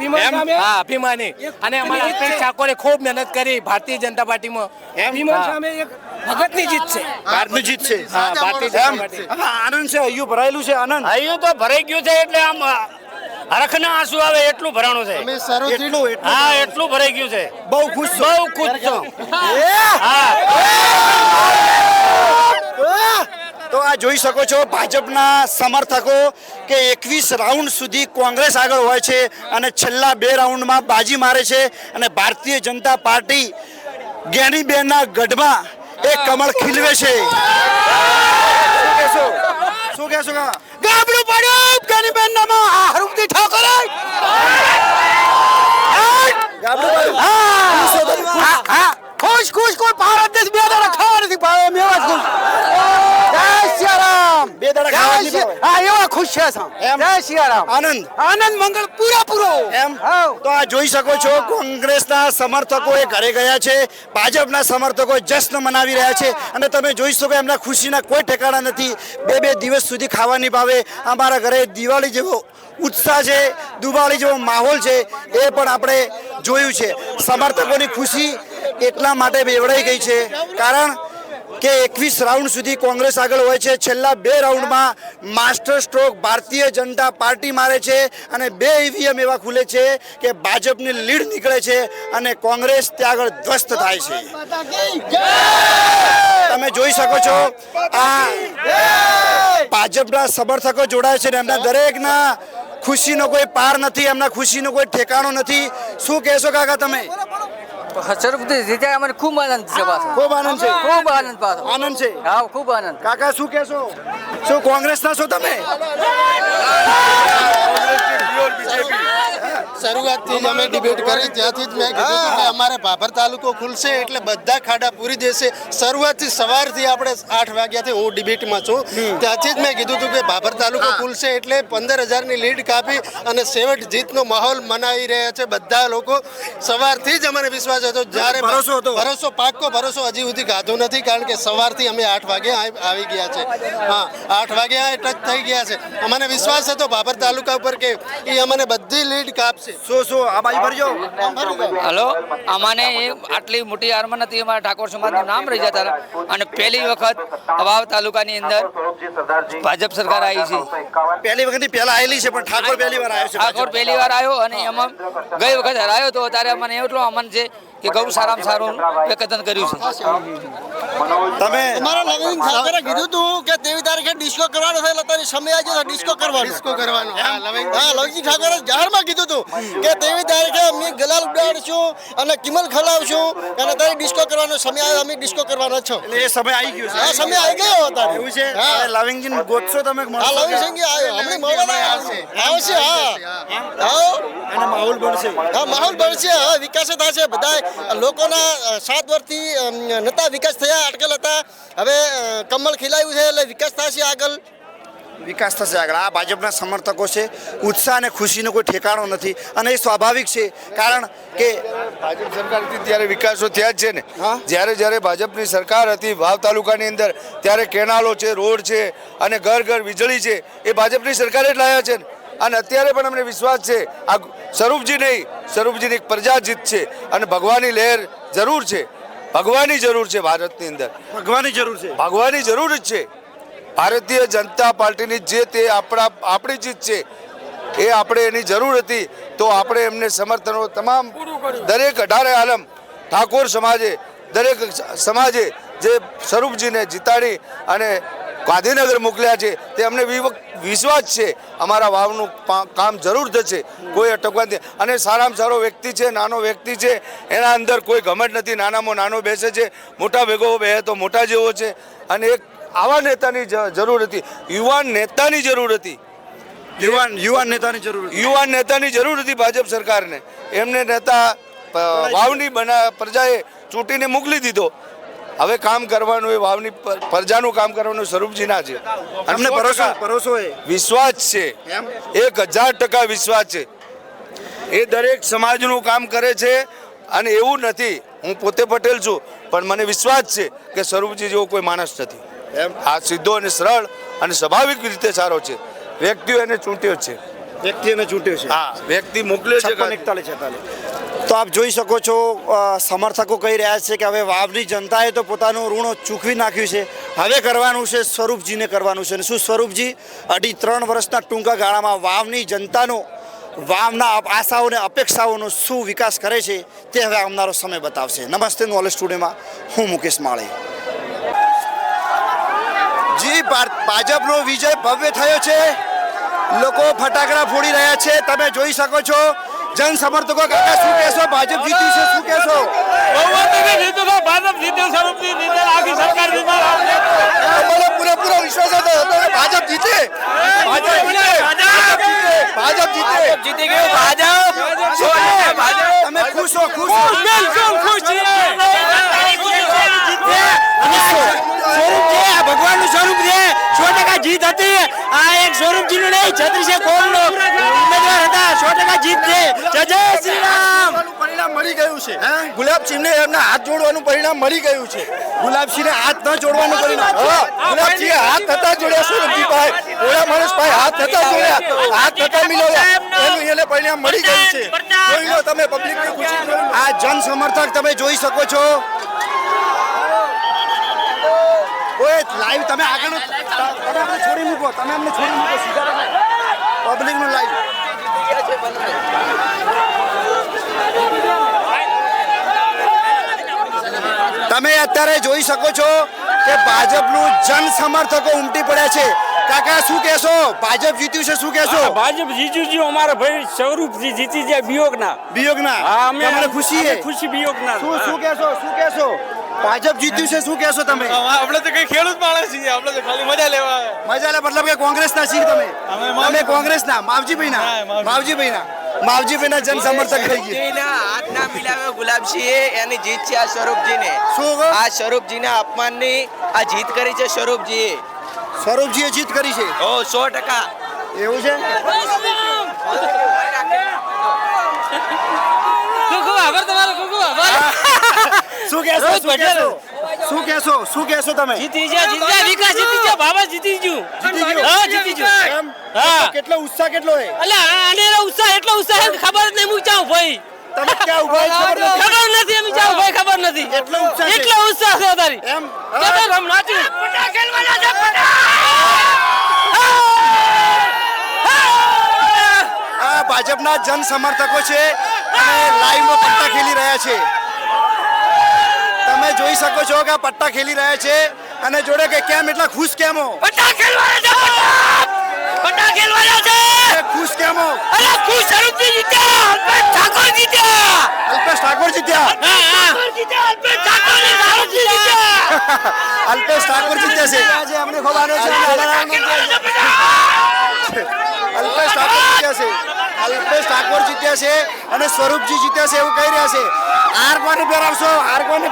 હા, અભિમાની. અને અમારા અલ્પેશ ઠાકોરે ખૂબ મહેનત કરી ભારતીય જનતા પાર્ટીમાં. અભિમાન સામે એક ભગતની જીત છે. ભારતની જીત છે. હા, ભારતીય જનતા પાર્ટી. હવે આનંદ છે, હૈયું ભરાયેલું છે. આનંદ અહીં તો ભરાઈ ગયું છે એટલે આમ હરખના આંસુ આવે એટલું ભરાણું છે. એટલું હા, એટલું ભરાઈ ગયું છે. બહુ ખુશ છો. બહુ ખુશ છું. તો આ જોઈ શકો છો ભાજપના સમર્થકો કે 21 રાઉન્ડ સુધી કોંગ્રેસ આગળ હોય છે અને છેલ્લા 2 રાઉન્ડમાં બાજી મારે છે અને ભારતીય જનતા પાર્ટી જ્ઞાનીબેનના ગઢમાં એક કમળ ખીલવે છે. શું કહેશો? ગાબડું પડ્યું જ્ઞાનીબેનનામાં હારૂપજી ઠાકોર. ખુશ કોઈ ભારત દેશ બે દાડા ખાવા નથી પાડે એમ એવા જ ખુશ. જય સિયારામ. બે દાડા ખાવા નથી પાડે. હા, એવા ખુશ છે. જય સિયારામ. આનંદ મંગળ પૂરો એમ. તો આ જોઈ શકો છો કોંગ્રેસના સમર્થકો એ ઘરે ગયા છે, ભાજપના સમર્થકો જશ્ન મનાવી રહ્યા છે અને તમે જોઈ શકો એમના ખુશીના કોઈ ઠેકાણા નથી. 2 દિવસ સુધી ખાવા નહીં ભાવે. અમારા ઘરે દિવાળી જેવો ઉત્સાહ છે, દિવાળી જેવો માહોલ છે એ પણ આપણે જોયું છે. સમર્થકોની ખુશી એટલા માટે બેવડાઈ ગઈ છે કારણ કે 21 રાઉન્ડ સુધી કોંગ્રેસ આગળ હોય છે. છેલ્લા 2 રાઉન્ડમાં master stroke Bharatiya Janata party મારે છે અને 2 ઈવીએમ એવા ખુલે છે કે ભાજપની લીડ નીકળે છે અને કોંગ્રેસ ત્યાં આગળ ધ્વસ્ત થાય છે. તમે જોઈ શકો છો આ ભાજપના સમર્થકો જોડાય છે ને એમના દરેકના ખુશીનો કોઈ પાર નથી, એમના ખુશીનો કોઈ ઠેકાણો નથી. શું કહેશો કાકા તમે? સ્વરૂપજી જીત્યા અમને ખૂબ આનંદ છે. ખૂબ આનંદ છે. ખૂબ આનંદ પાછો. આનંદ છે. હા, ખૂબ આનંદ. કાકા શું કહેશો? શું કોંગ્રેસના છો તમે? શરૂઆતથી જ અમે ડિબેટ કરી ત્યાંથી જ મેં કીધું હતું કે અમારે ભાભર તાલુકો ખુલશે એટલે બધા ખાડા પૂરી દેશે. શરૂઆતથી સવારથી આપણે 8 વાગ્યાથી હું ડિબેટમાં છું ત્યાંથી જ મેં કીધું હતું કે ભાભર તાલુકો ખુલશે એટલે 15,000ની લીડ કાપી અને સેવટ જીતનો માહોલ મનાવી રહ્યા છે બધા લોકો. સવારથી જ અમને વિશ્વાસ હતો. જ્યારે ભરોસો પાક્કો ભરોસો હજી સુધી ગાધો નથી કારણ કે સવારથી અમે 8 વાગે આવી ગયા છે. હા, 8 વાગે ટચ થઈ ગયા છે. અમને વિશ્વાસ હતો ભાભર તાલુકા ઉપર કે એ અમને બધી લીડ કાપશે. શું આ બાજુ ભરજો. હલો, અમાને આટલી મોટી હારમાં નથી. અમારા ઠાકોર સમાજનું નામ રહી જતા અને પહેલી વખત વાવ તાલુકાની અંદર ભાજપ સરકાર આવી છે. પહેલી વખત પહેલા આવેલી છે પણ ઠાકોર પહેલી વાર આવ્યો છે. ઠાકોર પહેલી વાર આવ્યો અને એમાં ગઈ વખત હરાયો હતો ત્યારે મને એટલો અમન છે કે ગૌ સારામાં સારું એકત્રણ કર્યું છે. તમે અમારા લવિંગ સાગરે કીધું હતું કે 23 તારીખે ડિસ્કો કરવાનો છે એટલે તારી સમય આજે ડિસ્કો કરવાનો. હા, લવિંગજી ઠાકોરે જાહેરમાં કીધું હતું કે 23 તારીખે અમે ગલાલ ઉડાડશું અને કિમલ ખલાવશું અને તારી ડિસ્કો કરવાનો સમય આવ્યો. અમે ડિસ્કો કરવાનો છો એટલે એ સમય આવી ગયો છે. આ સમય આવી ગયો હતો. એવું છે. લવિંગજી ગોતશો તમે? હા, લવિંગજી આવ્યો હમણાં મળવા આવશે. હા, અને માહોલ બનશે. હા, માહોલ બનશે. હવે વિકાસ થશે. બધા લોકોના 7 વર્ષથી નતા વિકાસ થયા, અટકેલ હતા. હવે કમળ ખીલાયું છે એટલે વિકાસ થશે આગળ. વિકાસ થશે આગળ. આ ભાજપના સમર્થકો છે, ઉત્સાહ અને ખુશીનો કોઈ ઠેકાણો નથી અને એ સ્વાભાવિક છે, કારણ કે ભાજપ સરકાર હતી ત્યારે વિકાસો થયા જ છે ને. હા. જ્યારે ભાજપની સરકાર હતી વાવ તાલુકાની અંદર ત્યારે કેનાલો છે, રોડ છે અને ઘર ઘર વીજળી છે એ ભાજપની સરકારે જ લાવ્યા છે ને. અને અત્યારે પણ અમને વિશ્વાસ છે આ સ્વરૂપજી નહીં, સ્વરૂપજીની એક પ્રજા જીત છે અને ભગવાનની લહેર જરૂર છે, ભગવાનની જરૂર છે ભારતની અંદર, ભગવાનની જરૂર છે. ભગવાનની જરૂર જ છે. ભારતીય જનતા પાર્ટીની જે તે આપણી જીત છે એ આપણે એની જરૂર હતી તો આપણે એમને સમર્થનો તમામ દરેક 18 આલમ ઠાકોર સમાજે, દરેક સમાજે જે સ્વરૂપજીને જીતાડી અને ગાંધીનગર મોકલ્યા છે તે અમને વિશ્વાસ છે અમારા વાવનું કામ જરૂર થશે, કોઈ અટકવા નથી. અને સારામાં સારો વ્યક્તિ છે, નાનો વ્યક્તિ છે, એના અંદર કોઈ ઘમંડ નથી, નાનામાં નાનો બેસે છે, મોટા ભેગો બે તો મોટા જેવો છે. અને એક આવા નેતાની જરૂર હતી, યુવાન નેતાની જરૂર હતી, યુવાન નેતાની જરૂર છે. યુવાન નેતાની જરૂર હતી ભાજપ સરકારને. એમને નેતા વાવની પ્રજાએ ચૂંટીને મોકલી દીધો. હવે કામ કરવાનું એ વાવની પ્રજાનું કામ કરવાનું સ્વરૂપજીના છે. તમને ભરોસો એ વિશ્વાસ છે, એમ? 1000% વિશ્વાસ છે. એ દરેક સમાજનું કામ કરે છે અને એવું નથી, હું પોતે પટેલ છું પણ મને વિશ્વાસ છે કે સ્વરૂપજી જેવો કોઈ માણસ નથી. આ સીધો અને સરળ અને સ્વાભાવિક રીતે સારો છે. વ્યક્તિઓ એને ચૂંટ્યો છે, વ્યક્તિને ચૂંટ્યો છે. હા, વ્યક્તિ મોકલ્યો છે. 56-41. તો આપ જોઈ શકો છો, સમર્થકો કહી રહ્યા છે કે હવે વાવની જનતાએ તો પોતાનું ઋણ ચૂકવી નાખ્યું છે, હવે કરવાનું છે સ્વરૂપજીને કરવાનું છે. અને શું સ્વરૂપજી 2.5-3 વર્ષના ટૂંકા ગાળામાં વાવની જનતાનો, વાવના આશાઓ અને અપેક્ષાઓનો શું વિકાસ કરે છે તે હવે આવનારો સમય બતાવશે. નમસ્તે, નોલેજ સ્ટુડિયોમાં હું મુકેશ માળી. જી, ભાજપનો વિજય ભવ્ય થયો છે, લોકો ફટાકડા ફોડી રહ્યા છે, તમે જોઈ શકો છો. જન સમર્થકો કાકા શું કહેશો, ભાજપ જીત્યું છે, શું કહેશો? બોલો, પૂરેપૂરો વિશ્વાસ હતો કે ભાજપ જીતે, ભાજપ જીતે. તમે ખુશ હો? ખુશ હો? ભગવાનનું સ્વરૂપ છે, 100% જીત હતી. આ એક સ્વરૂપજીનું નહીં, 36 કોમનો ઉમેદવાર હતા, 100% જીત છે. જય શ્રી રામ. પરિણામ મળી ગયું છે. ગુલાબસિંહને એમના હાથ જોડવાનું પરિણામ મળી ગયું છે. ગુલાબસિંહને હાથ ન જોડવાનું પરિણામ. ગુલાબસિંહે હાથ નતા જોડ્યા સ્વરૂપજી ભાઈ, ઓળા માણસ ભાઈ હાથ નતા જોડ્યા, હાથ નતા મિલાવ્યા, એનું એને પરિણામ મળી ગયું છે. જોઈ લો તમે, પબ્લિકને ખુશી. આ જન સમર્થક તમે જોઈ શકો છો. ઓય લાઈવ તમે આગળ તમે અમને છોડી મૂકો, તમે અમને છોડી મૂકો, સીધા પબ્લિકનું લાઈવ. તમે અત્યારે જોઈ શકો છો કે ભાજપનું જન સમર્થકો ઉમટી પડ્યા છે. કાકા શું કહેશો, ભાજપ જીત્યું છે, શું કહેશો? ભાજપ જીત્યું છે, અમારા ભાઈ સ્વરૂપજી જીતી જાય બિયોગના. તમને ખુશી છે? ખુશી બિયોગના. શું કહેશો? ભાજપ જીત્યું છે, શું કહેશો તમે? આપણે તો કઈ ખેડૂત માણસ છીએ, આપણે તો ખાલી મજા લેવા મજા લે, મતલબ કે કોંગ્રેસના છીએ તમે? તમે કોંગ્રેસના? માવજીભાઈના જન સમર્થક થઈ ગયા. હાથ ના મિલાવ્યો ગુલાબસિંહે, એની જીત છે આ સ્વરૂપજીને. શું? આ સ્વરૂપજીના અપમાનની આ જીત કરી છે સ્વરૂપજીએ. સ્વરૂપજીએ જીત કરી છે? ઓ 100%. એવું છે? શું કહેશો તમે? જીતી ગયા વિકાસ જીતી ગયા, બાબા જીતી ગયું. હા, જીતી ગયું. એમ? હા. કેટલો ઉત્સાહ કેટલો છે? અલ્યા આને ઉત્સાહ એટલો ઉત્સાહ છે કે ખબર જ નહીં હું ચાઉં ભાઈ. તમે ક્યાં ઉભા છો? ખબર નથી એમ ચાઉં ભાઈ, ખબર નથી. એટલો ઉત્સાહ છે? એટલો ઉત્સાહ છે તારી. એમ? કેતો રમ નાચી. આ ભાજપના જન સમર્થકો છે અને લાઈવમાં પટ્ટા ખેલી રહ્યા છે. તમે જોઈ શકો છો કે આ પટ્ટા ખેલી રહ્યા છે અને જોડે કે કેમ એટલા ખુશ કેમ હો? પટ્ટા ખેલવાના છે. ખુશ કેમ હો? અરે ખુશ સ્વરૂપજી જીત્યા, અલ્પેશ ઠાકોર જીત્યા. અલ્પેશ ઠાકોર જીત્યા. અલ્પેશ ઠાકોર જીત્યા. અલ્પેશ ઠાકોર જીત્યા છે. આજે અમને ખબર છે અલ્પેશ ઠાકોર જીત્યા છે. અલ્પેશ ઠાકોર જીત્યા રહ્યા છે અને સ્વરૂપજી જીત્યા છે એવું કહી રહ્યા છે. હાર કોને પહેરાવશો? હાર કોને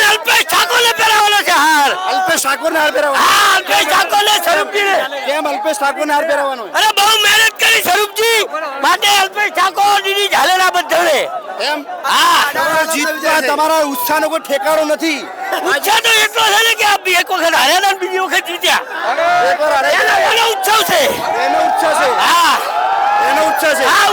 અલ્પેશ ઠાકોરને પહેરાવવાનો છે હાર. અલ્પેશ ઠાકોરને હાર પહેરાવવાનો? અલ્પેશ ઠાકોરને સ્વરૂપજીને. કેમ અલ્પેશ ઠાકોરને હાર પહેરાવવાનો? અરે બહુ મહેનત કરી સ્વરૂપજી માટે અલ્પેશ ઠાકોર દીદી ઝાલેલા બધાને. એમ હા જીતવા તમારા ઉત્સાહનો કોઈ ઠેકાણો નથી. ઉત્સાહ તો એટલો છે ને કે આ એક વખત હાર્યા ને બીજી વખત જીત્યા. એકવાર હારે એનો ઉત્સવ છે. એનો ઉત્સાહ છે. હા એનો ઉત્સાહ છે. હા